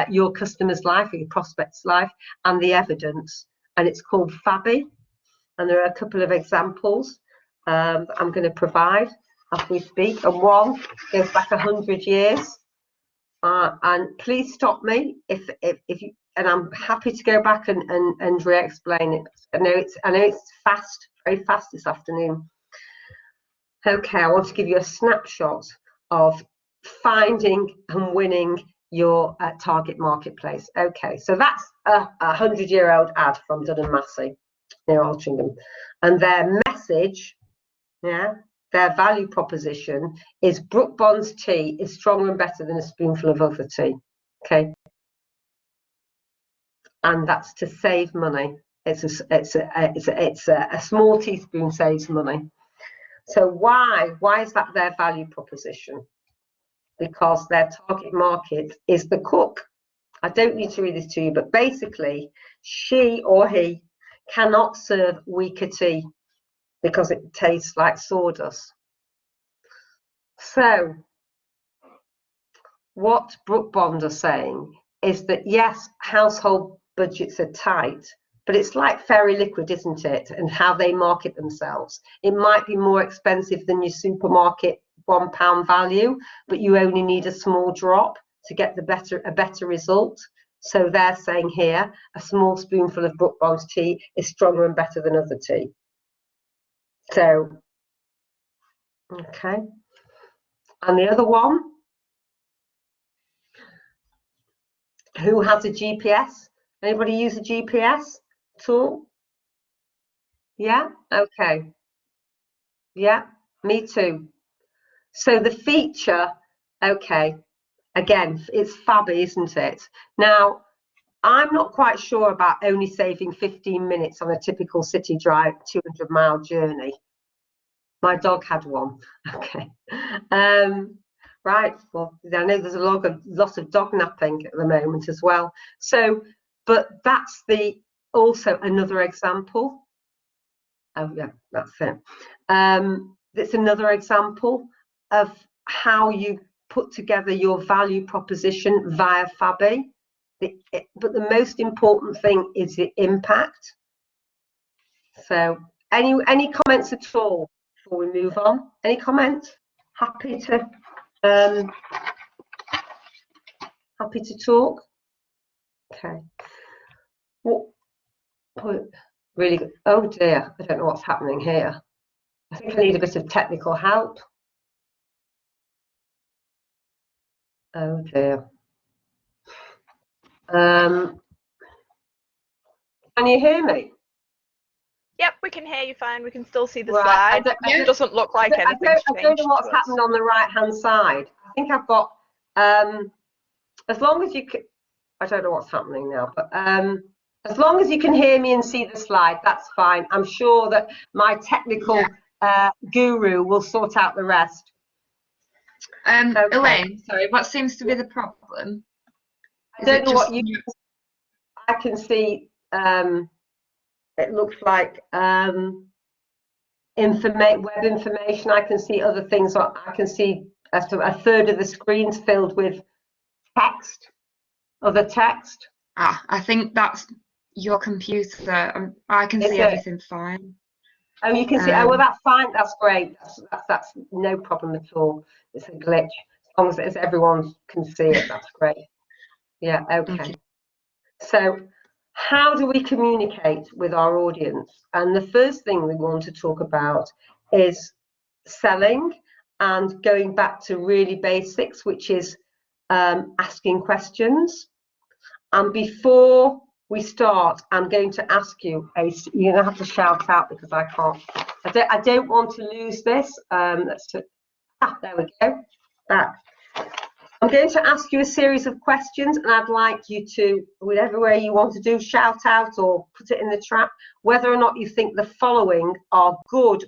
your customer's life or your prospect's life, and the evidence. And it's called FABI. And there are a couple of examples I'm going to provide. as we speak, and one goes back 100 years. And please stop me if you. And I'm happy to go back and re-explain it. I know it's fast, very fast this afternoon. Okay, I want to give you a snapshot of finding and winning your target marketplace. Okay, so that's a 100-year-old ad from Dun & Massey near Altrincham, and their message, yeah, their value proposition is Brook Bond's tea is stronger and better than a spoonful of other tea. Okay, and that's to save money. It's a small teaspoon saves money. So why is that their value proposition? Because their target market is the cook. I don't need to read this to you, but basically she or he cannot serve weaker tea because it tastes like sawdust. So what Brook Bond are saying is that yes, household budgets are tight, but it's like Fairy Liquid, isn't it? And how they market themselves. It might be more expensive than your supermarket £1 value, but you only need a small drop to get a better result. So they're saying here, a small spoonful of Brook Bond's tea is stronger and better than other tea. So, okay. And the other one, who has a GPS? Anybody use a GPS tool? Yeah, okay. Yeah, me too. So the feature, okay, again, it's fabby, isn't it? Now, I'm not quite sure about only saving 15 minutes on a typical city drive, 200-mile journey. My dog had one. Okay. Right. Well, I know there's a lot of dog napping at the moment as well. So, but that's also another example. Oh yeah, that's it. It's another example of how you put together your value proposition via Fabi. But the most important thing is the impact. So any comments at all before we move on? Any comments? Happy to talk. Okay. What really good. Oh dear, I don't know what's happening here. I think I need a bit of technical help. Oh dear. Can you hear me? Yep, we can hear you fine. We can still see the Right, slide. It doesn't look like anything's changed. I don't know what's happened on the right-hand side. I think I've got, as long as you can, I don't know what's happening now, but as long as you can hear me and see the slide, that's fine. I'm sure that my technical guru will sort out the rest. Okay. Elaine, sorry, what seems to be the problem? I don't know what you. I can see. It looks like web information. I can see other things. I can see a third of the screen's filled with text, other text. I think that's your computer. I can see everything fine. Oh, you can see. Oh, well, that's fine. That's great. That's no problem at all. It's a glitch. As long as everyone can see it, that's great. Yeah. Okay. So, how do we communicate with our audience? And the first thing we want to talk about is selling and going back to really basics, which is asking questions. And before we start, I'm going to ask you, you're going to have to shout out because I can't. I don't want to lose this. There we go. Back. I'm going to ask you a series of questions, and I'd like you to, whatever way you want to do, shout out or put it in the chat, whether or not you think the following are good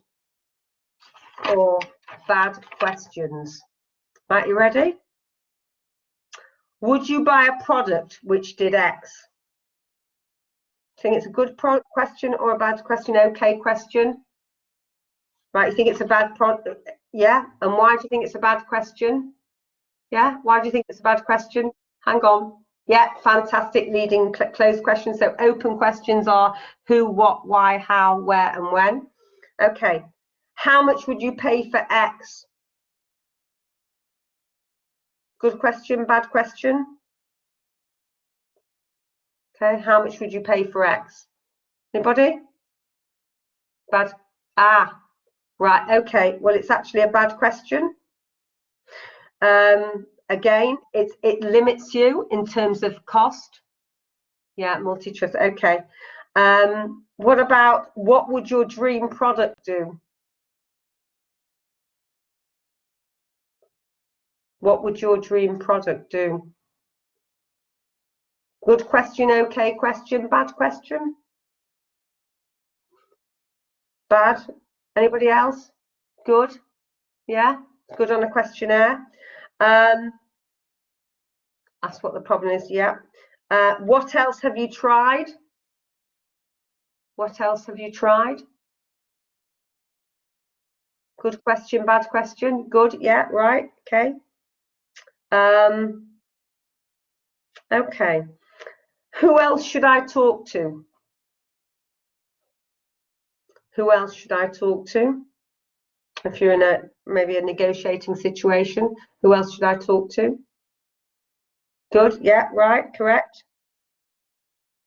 or bad questions. Right, you ready? Would you buy a product which did X? Think it's a good question or a bad question? Okay question. Right, you think it's a bad product? Yeah. And why do you think it's a bad question? Yeah. Why do you think it's a bad question? Hang on. Yeah. Fantastic leading closed questions. So open questions are who, what, why, how, where, and when. Okay. How much would you pay for X? Good question, bad question? Okay, how much would you pay for X? Anybody? Bad. Ah, right, okay. Well, it's actually a bad question. Again, it limits you in terms of cost. Yeah, multi-trust. Okay. What about, what would your dream product do? What would your dream product do? Good question, okay question, bad question? Bad. Anybody else? Good. Yeah, good on a questionnaire. That's what the problem is. Yeah. What else have you tried? What else have you tried? Good question, bad question. Good. Yeah, right. Okay. Okay. Who else should I talk to? Who else should I talk to? If you're in maybe a negotiating situation, who else should I talk to? Good. Yeah, right. Correct.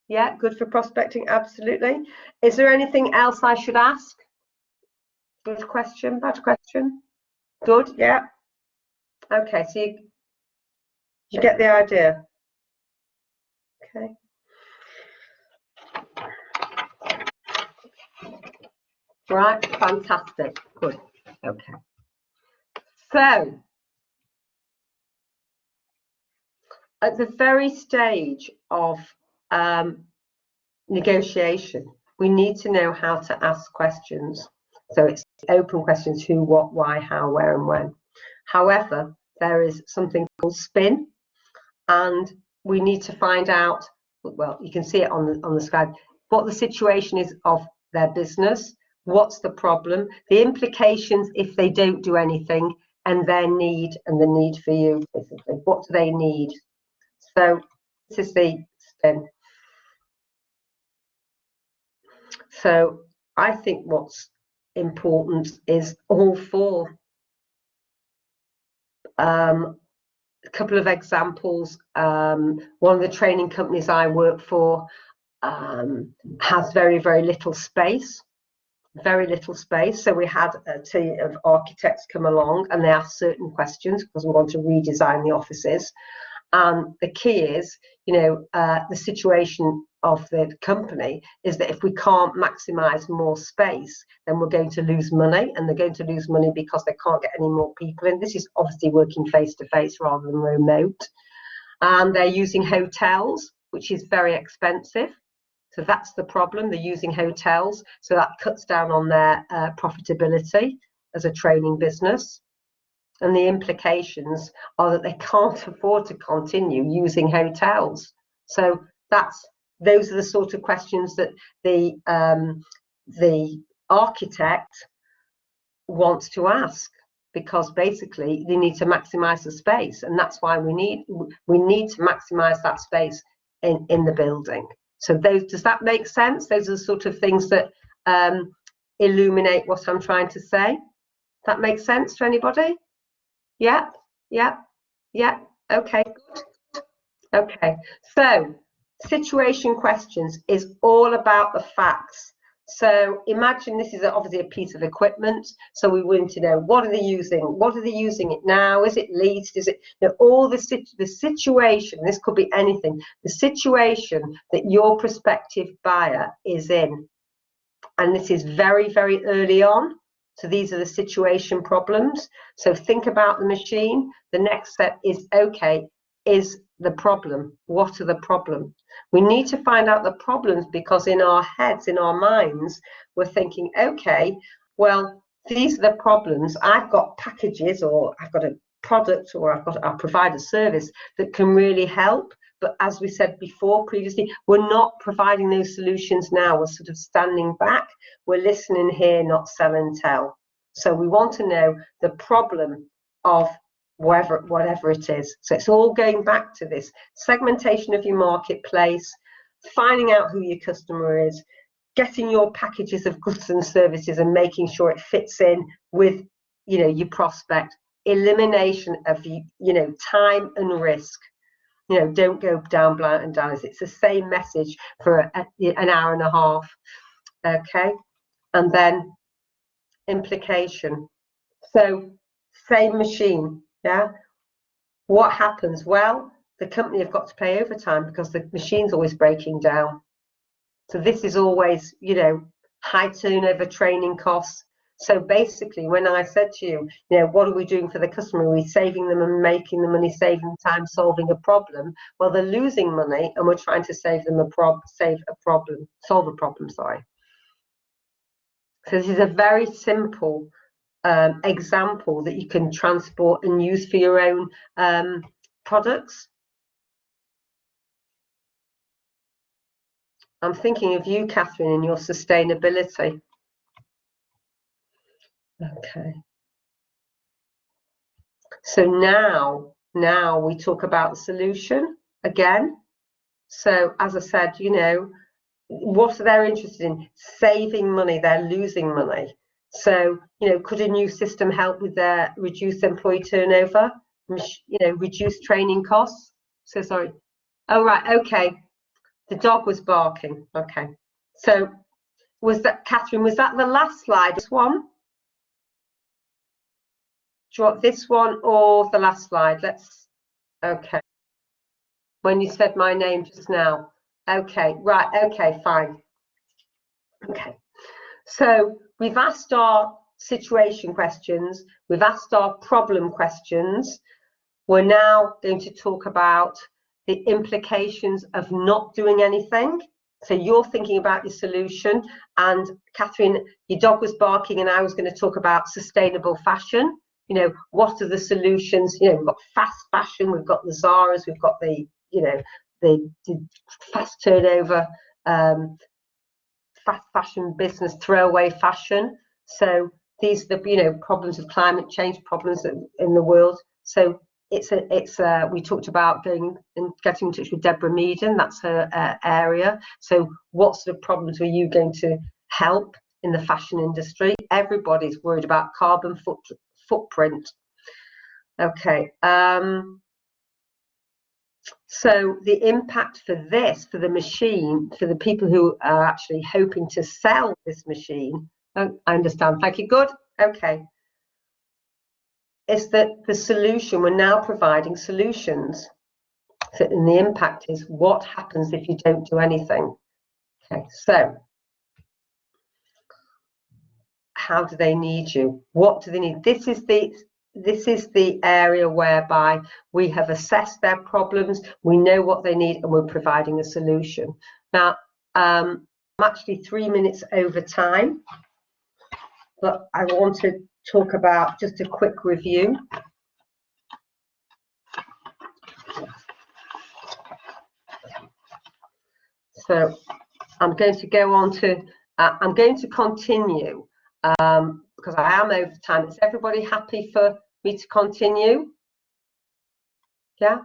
Yeah, good for prospecting. Absolutely. Is there anything else I should ask? Good question, bad question. Good. Yeah. Okay. So you get the idea. Okay. Right. Fantastic. Good. Okay. So at the very stage of negotiation, we need to know how to ask questions. So it's open questions: who, what, why, how, where, and when. However, there is something called spin, and we need to find out, well, you can see it on the slide, what the situation is of their business, what's the problem, the implications if they don't do anything, and their need and the need for you, basically. What do they need? So this is the spin. So I think what's important is all four. A couple of examples. One of the training companies I work for has very, very little space. Very little space. So we had a team of architects come along and they asked certain questions because we want to redesign the offices. The key is, the situation of the company is that if we can't maximize more space, then we're going to lose money, and they're going to lose money because they can't get any more people in. This is obviously working face to face rather than remote. And they're using hotels, which is very expensive. So that's the problem. They're using hotels. So that cuts down on their profitability as a training business. And the implications are that they can't afford to continue using hotels. So those are the sort of questions that the architect wants to ask, because basically they need to maximize the space, and that's why we need to maximize that space in the building. So does that make sense? Those are the sort of things that illuminate what I'm trying to say. That makes sense to anybody? Yeah, yeah, yeah. Okay, good. Okay, so situation questions is all about the facts. So imagine this is obviously a piece of equipment. So we want to know, what are they using? What are they using it now? Is it leased? Is it, all the situation? This could be anything. The situation that your prospective buyer is in, and this is very, very early on. So these are the situation problems. So think about the machine. The next step is, okay, is the problem? What are the problems? We need to find out the problems, because in our heads, in our minds, we're thinking, okay, well, these are the problems. I've got packages, or I've got a product, or I'll provide a service that can really help. But as we said before, previously, we're not providing those solutions now. We're sort of standing back. We're listening here, not sell and tell. So we want to know the problem of whatever it is. So it's all going back to this segmentation of your marketplace, finding out who your customer is, getting your packages of goods and services and making sure it fits in with, your prospect elimination of time and risk. Don't go down blind and down. It's the same message for an hour and a half. Okay, and then implication. So same machine, yeah. What happens? Well, the company have got to pay overtime because the machine's always breaking down. So this is always, high turnover, training costs. So basically, when I said to you, what are we doing for the customer? Are we saving them and making the money, saving time, solving a problem? Well, they're losing money, and we're trying to save them solve a problem. Sorry. So this is a very simple example that you can transport and use for your own products. I'm thinking of you, Catherine, and your sustainability. Okay. So now we talk about the solution again. So as I said, what they're interested in, saving money, they're losing money. So, could a new system help with their reduced employee turnover, reduce training costs? So sorry. Oh, right. Okay. The dog was barking. Okay. So Catherine, was that the last slide? This one? Do you want this one or the last slide? Okay. When you said my name just now. Okay, right, okay, fine. Okay. So we've asked our situation questions, we've asked our problem questions. We're now going to talk about the implications of not doing anything. So you're thinking about your solution, and Catherine, your dog was barking, and I was going to talk about sustainable fashion. What are the solutions? We've got fast fashion, we've got the Zaras, we've got the fast turnover, fast fashion business, throwaway fashion. So these are the problems of climate change, problems in the world. So we talked about going and getting in touch with Deborah Meaden. That's her area. So what sort of problems were you going to help in the fashion industry? Everybody's worried about carbon footprint. Okay. So the impact for the machine, for the people who are actually hoping to sell this machine, I understand. Thank you. Good. Okay. Is that the solution? We're now providing solutions. So, and the impact is what happens if you don't do anything. Okay. So how do they need you? What do they need? This is the area whereby we have assessed their problems, we know what they need, and we're providing a solution. Now, I'm actually 3 minutes over time, but I want to talk about just a quick review. So I'm going to go on to, I'm going to continue because I am over time. Is everybody happy for me to continue? Yeah?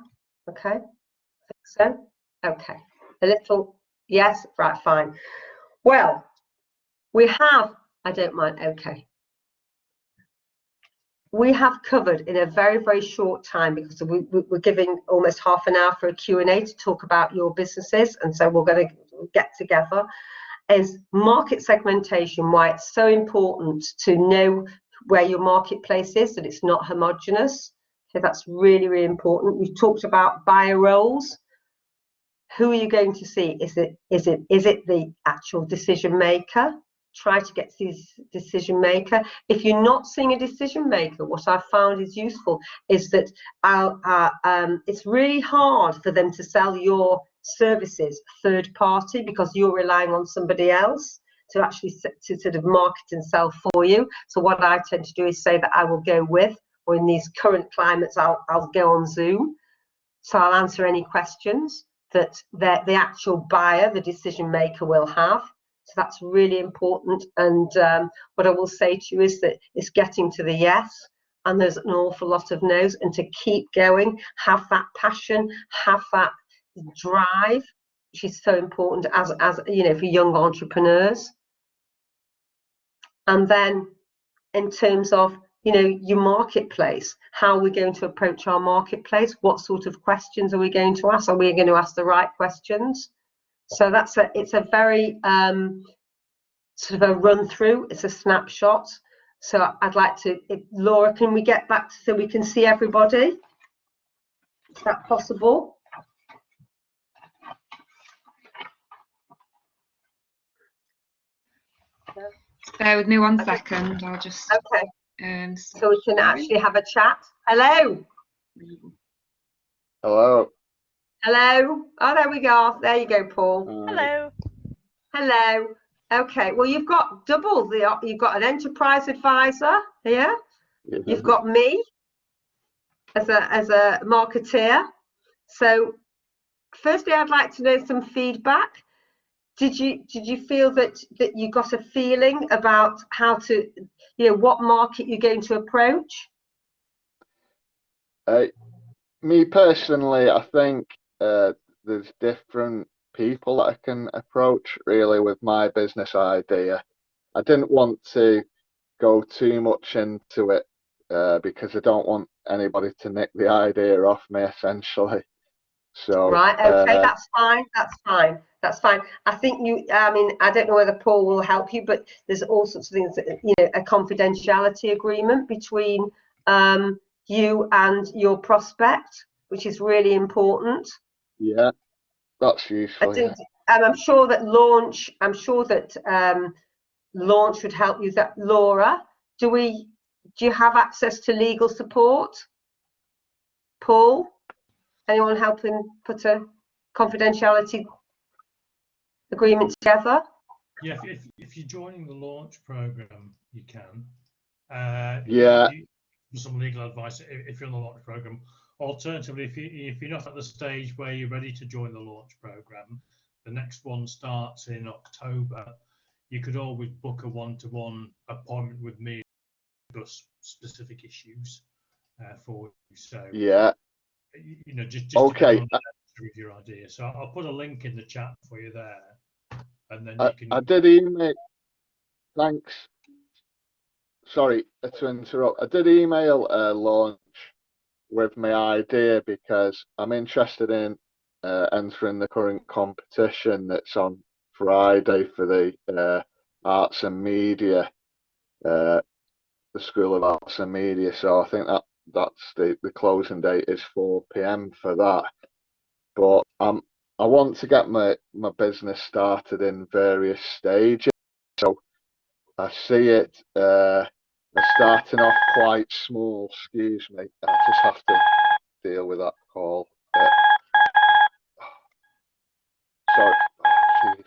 Okay. I think so. Okay. A little, yes, right, fine. Well, we have, I don't mind, okay. We have covered in a very, very short time, because we're giving almost half an hour for a Q&A to talk about your businesses, and so we're going to get together, is market segmentation, why it's so important to know where your marketplace is, that it's not homogenous. Okay, that's really, really important. We've talked about buyer roles. Who are you going to see? Is it the actual decision maker? Try to get to this decision maker. If you're not seeing a decision maker, what I've found is useful is that it's really hard for them to sell your services third party, because you're relying on somebody else to actually to sort of market and sell for you. So what I tend to do is say that I will go with, or in these current climates, I'll go on Zoom. So I'll answer any questions that the actual buyer, the decision maker, will have. So that's really important. And what I will say to you is that it's getting to the yes, and there's an awful lot of no's, and to keep going, have that passion, have that drive, which is so important as you know, for young entrepreneurs. And then in terms of your marketplace, how we're going to approach our marketplace, what sort of questions are we going to ask? Are we going to ask the right questions? So it's a very sort of a run through, it's a snapshot. So I'd like to, Laura, can we get back so we can see everybody? Is that possible? Bear with me 1 second. I'll just okay. So we can actually have a chat. Hello. Hello. Hello. Oh, there we go. There you go, Paul. Hello. Hello. Okay. Well, you've got double the. You've got an enterprise advisor here. Yeah. You've got me as a marketeer. So, firstly, I'd like to know some feedback. Did you feel that you got a feeling about how to, what market you're going to approach? Me personally, I think there's different people that I can approach really with my business idea. I didn't want to go too much into it because I don't want anybody to nick the idea off me essentially. So right, okay, that's fine. I think I don't know whether Paul will help you, but there's all sorts of things, a confidentiality agreement between you and your prospect, which is really important. Yeah, that's useful. And I'm sure that launch would help you. That Laura, do you have access to legal support? Paul? Anyone helping put a confidentiality agreement together? Yeah, if you're joining the launch program, you can. Yeah. Some legal advice if you're in the launch program. Alternatively, if you're not at the stage where you're ready to join the launch program, the next one starts in October. You could always book a one-to-one appointment with me to discuss specific issues for you. So yeah. Just okay. With your idea. So I'll put a link in the chat for you there, and then you can. I did email. Thanks. Sorry to interrupt. I did email launch with my idea because I'm interested in entering the current competition that's on Friday for the arts and media, the School of Arts and Media. So I think that's the closing date is 4 p.m. for that. But I want to get my business started in various stages. So I see it starting off quite small. Excuse me, I just have to deal with that call. Sorry, jeez.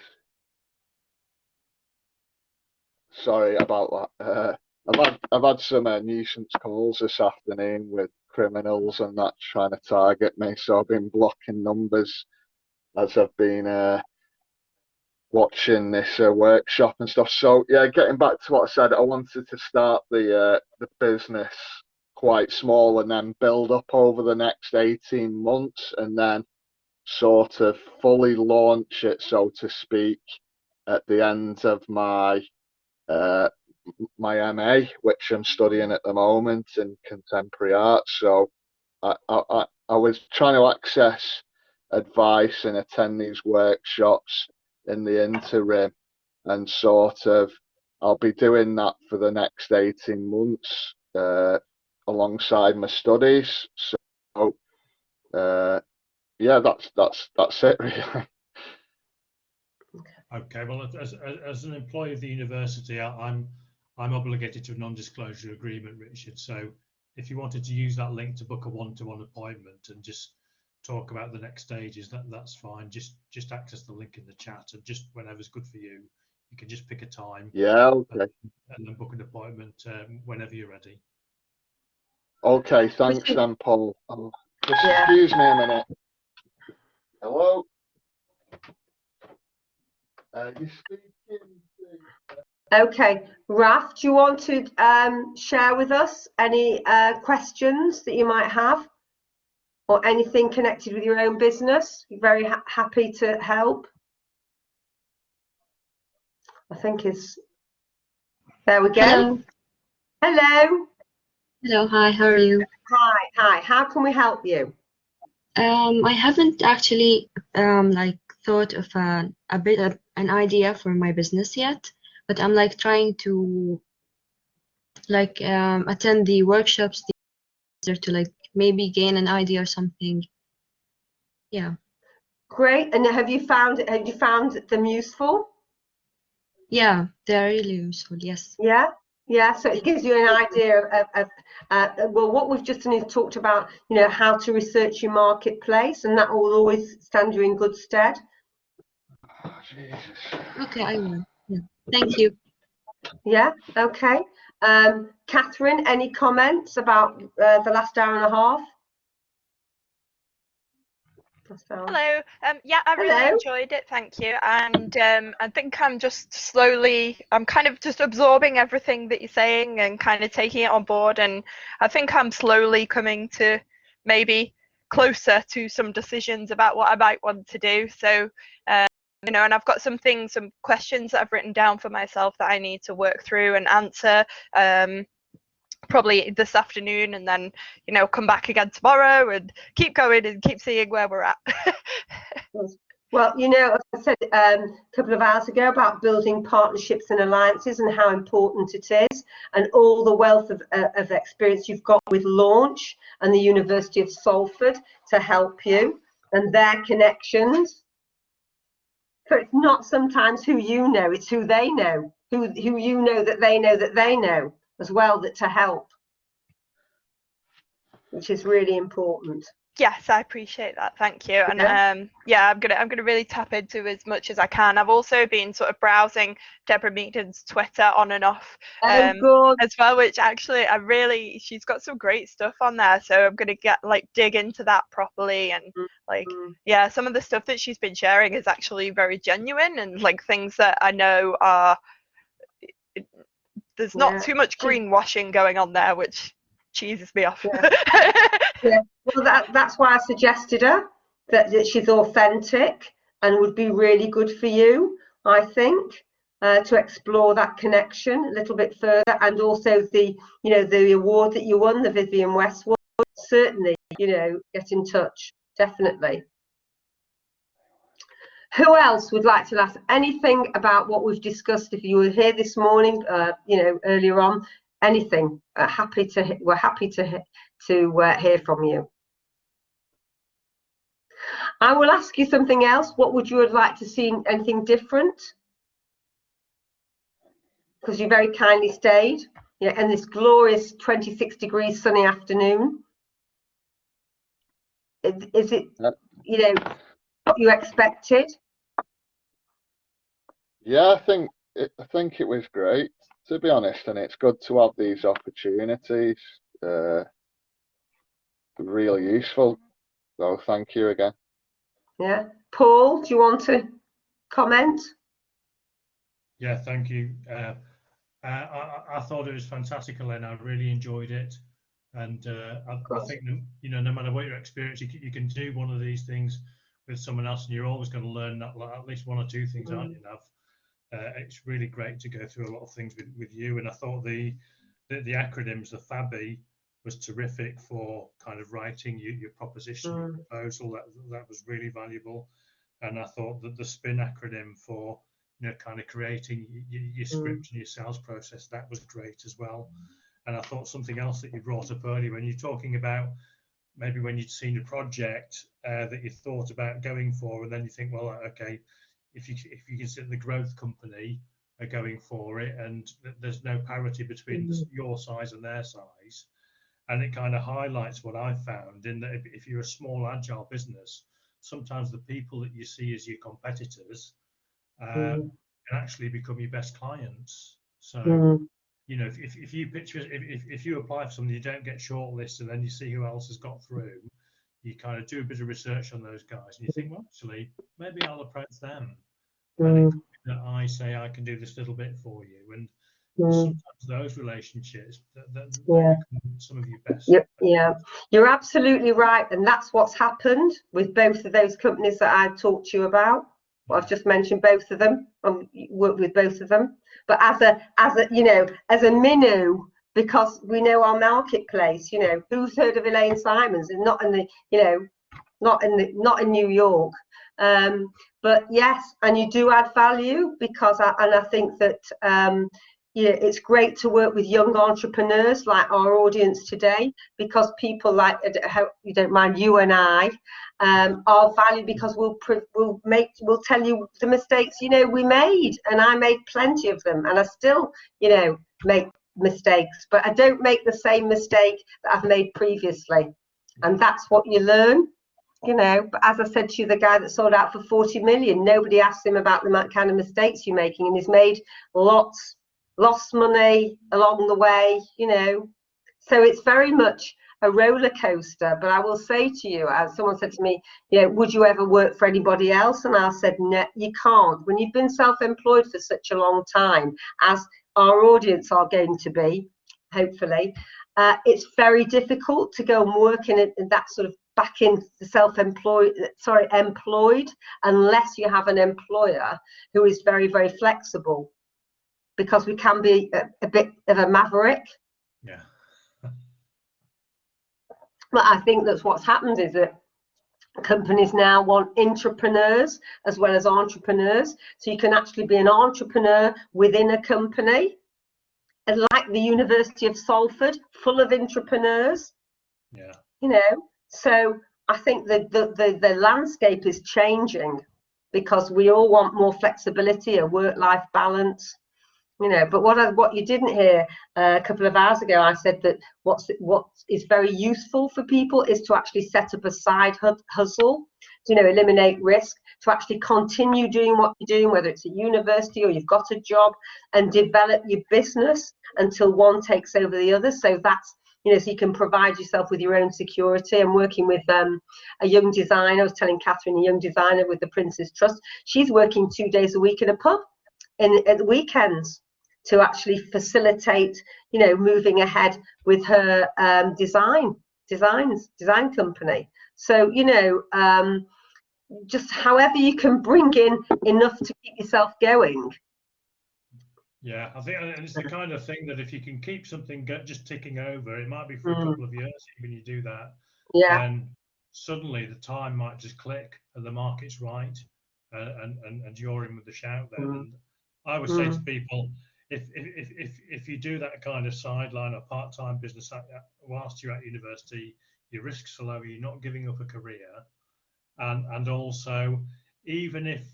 Sorry about that. I've had some nuisance calls this afternoon with criminals and that trying to target me, so I've been blocking numbers as I've been watching this workshop and stuff. So yeah, getting back to what I said, I wanted to start the business quite small and then build up over the next 18 months and then sort of fully launch it, so to speak, at the end of my my MA, which I'm studying at the moment in contemporary art. So I was trying to access advice and attend these workshops in the interim, and sort of I'll be doing that for the next 18 months alongside my studies. So yeah, that's it really. Okay, well, as an employee of the university, I'm obligated to a non-disclosure agreement, Richard. So if you wanted to use that link to book a one-to-one appointment and just talk about the next stages, that's fine. Just access the link in the chat, and just whenever's good for you, you can just pick a time. Yeah, okay. And then book an appointment whenever you're ready. Okay, thanks then, Paul. Just excuse me a minute. Hello? You speaking to... Okay, Raf, do you want to share with us any questions that you might have, or anything connected with your own business? You're very happy to help. I think there we go. Hello. Hello. Hello, hi, how are you? Hi. How can we help you? I haven't actually like thought of a bit of an idea for my business yet, but I'm like trying to like attend the workshops to like maybe gain an idea or something. Yeah. Great. And have you found them useful? Yeah, they're really useful, yes. Yeah. Yeah, so it gives you an idea well, what we've just done is talked about, how to research your marketplace, and that will always stand you in good stead. Oh, Jesus. Okay, I will. Yeah. Thank you. Yeah, okay. Catherine, any comments about the last hour and a half? Hello. Yeah, I really Hello. enjoyed it. Thank you. And I think I'm kind of just absorbing everything that you're saying and kind of taking it on board. And I think I'm slowly coming to maybe closer to some decisions about what I might want to do. So, and I've got some questions that I've written down for myself that I need to work through and answer. Probably this afternoon, and then come back again tomorrow and keep going and keep seeing where we're at. Well, as I said a couple of hours ago about building partnerships and alliances and how important it is, and all the wealth of experience you've got with Launch and the University of Salford to help you, and their connections. So it's not sometimes who you know, it's who they know, who you know that they know as well, that to help, which is really important. Yes, I appreciate that. Thank you. And Yeah. I'm gonna really tap into as much as I can. I've also been sort of browsing Deborah Meaden's Twitter on and off Good. as well, which actually she's got some great stuff on there. So I'm gonna dig into that properly, and some of the stuff that she's been sharing is actually very genuine, and like things that I know are there's not too much greenwashing going on there, which cheeses me off. Yeah. Well, that's why I suggested her, that she's authentic and would be really good for you, I think, to explore that connection a little bit further, and also the award that you won, the Vivienne Westwood. Certainly, get in touch, definitely. Who else would like to ask anything about what we've discussed? If you were here this morning, earlier on, anything, we're happy to hear from you. I will ask you something else. What would you like to see? Anything different? Because you very kindly stayed, and this glorious 26 degrees sunny afternoon. Is it, what you expected? Yeah, I think it was great, to be honest, and it's good to have these opportunities. Really useful. So thank you again. Yeah, Paul, do you want to comment? Yeah, thank you. I thought it was fantastic, Elaine. I really enjoyed it, and I think that, no matter what your experience, you can do one of these things with someone else, and you're always going to learn at least one or two things, aren't you, Nav? It's really great to go through a lot of things with you, and I thought the acronyms, the FABI, was terrific for kind of writing your proposition, your proposal. That was really valuable, and I thought that the SPIN acronym for kind of creating your script and your sales process, that was great as well. And I thought something else that you brought up earlier, when you're talking about maybe when you'd seen a project that you thought about going for, and then you think, well, okay, if you consider the growth company are going for it, and there's no parity between your size and their size, and it kind of highlights what I've found in that if you're a small agile business, sometimes the people that you see as your competitors can actually become your best clients. So if you picture, if you apply for something, you don't get shortlisted, and then you see who else has got through, you kind of do a bit of research on those guys, and you think, well, actually, maybe I'll approach them. And it could be that I say I can do this little bit for you, and sometimes those relationships that become some of your best. Yeah, you're absolutely right, and that's what's happened with both of those companies that I've talked to you about. Well, I've just mentioned both of them. Worked with both of them, but as a Minu because we know our marketplace. You know, who's heard of Elaine Simons? And not in the, you know, not in New York. But yes, and you do add value, because I think that yeah, it's great to work with young entrepreneurs like our audience today, because people like, you don't mind, you and I are valued, because we'll tell you the mistakes, you know, we made, and I made plenty of them, and I still, you know, make mistakes, but I don't make the same mistake that I've made previously, and that's what you learn. You know, but as I said to you, the guy that sold out for 40 million, nobody asked him about the kind of mistakes you're making, and he's made lost money along the way, you know. So it's very much a roller coaster. But I will say to you, as someone said to me, you know, would you ever work for anybody else? And I said, no, you can't. When you've been self-employed for such a long time, as our audience are going to be, hopefully, it's very difficult to go and work in that sort of back in employed, unless you have an employer who is very, very flexible, because we can be a bit of a maverick. Yeah. But I think that's what's happened, is that companies now want intrapreneurs as well as entrepreneurs. So you can actually be an entrepreneur within a company, and like the University of Salford, full of intrapreneurs. Yeah. You know, so I think that the landscape is changing, because we all want more flexibility, a work-life balance. You know, but what you didn't hear a couple of hours ago, I said that what is very useful for people is to actually set up a side hustle, to, you know, eliminate risk, to actually continue doing what you're doing, whether it's at university or you've got a job, and develop your business until one takes over the other. So that's, you know, so you can provide yourself with your own security. I'm working with a young designer. I was telling Catherine, a young designer with the Prince's Trust. She's working 2 days a week in a pub at the weekends, to actually facilitate, you know, moving ahead with her design company. So, you know, just however you can bring in enough to keep yourself going. Yeah, I think it's the kind of thing that if you can keep something just ticking over, it might be for a couple of years when you do that. Yeah. Then suddenly the time might just click and the market's right, and you're in with the shout then. And I would say to people, if you do that kind of sideline or part-time business whilst you're at university, your risks are low, you're not giving up a career, and also, even if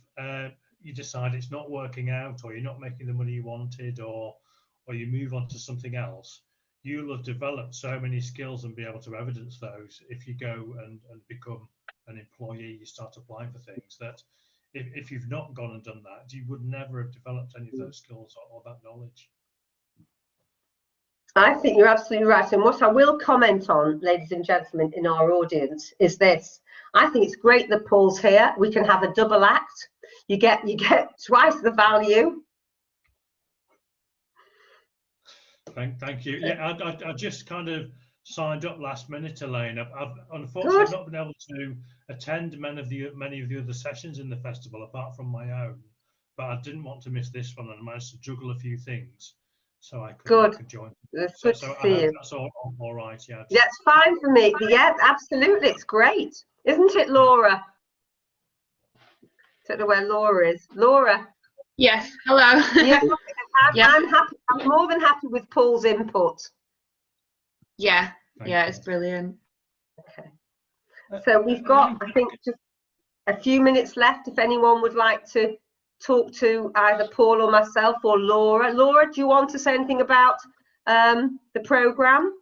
you decide it's not working out, or you're not making the money you wanted, or you move on to something else, you'll have developed so many skills and be able to evidence those. If you go and become an employee, you start applying for things, that if you've not gone and done that, you would never have developed any of those skills or that knowledge. I think you're absolutely right. And what I will comment on, ladies and gentlemen, in our audience, is this. I think it's great that Paul's here. We can have a double act. You get twice the value. Thank you. Yeah, I just kind of signed up last minute, Elaine. I've unfortunately not been able to attend many of the other sessions in the festival, apart from my own. But I didn't want to miss this one, and I managed to juggle a few things, so I could join. It's good to see you. That's all right. Yeah. That's fine for me. Yeah, absolutely. It's great, isn't it, Laura? Don't know where Laura is. Laura. Yes. Hello. Yeah, Yeah. I'm happy. I'm more than happy with Paul's input. Yeah. Thank Yeah, you. it's brilliant. Okay. So we've got, I think, just a few minutes left. If anyone would like to talk to either Paul or myself or Laura. Laura, do you want to say anything about the programme?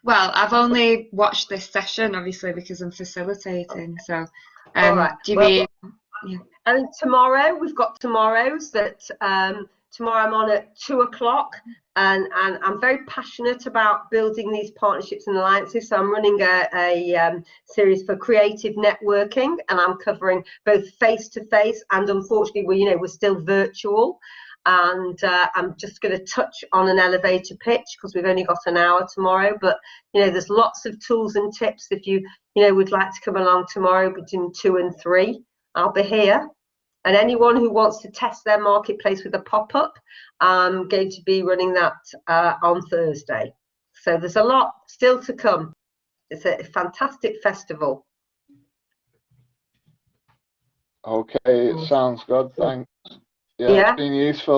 Well, I've only watched this session, obviously, because I'm facilitating. So, All right. do you Well, mean? Yeah. And tomorrow, we've got tomorrows that tomorrow I'm on at 2 o'clock, and I'm very passionate about building these partnerships and alliances. So I'm running a series for creative networking, and I'm covering both face-to-face and, unfortunately, we're still virtual. And I'm just going to touch on an elevator pitch, because we've only got an hour tomorrow. But there's lots of tools and tips. If you would like to come along tomorrow between 2 and 3, I'll be here. And anyone who wants to test their marketplace with a pop-up, I'm going to be running that on Thursday. So there's a lot still to come. It's a fantastic festival. Okay, it sounds good. Thanks. Yeah, it's been useful.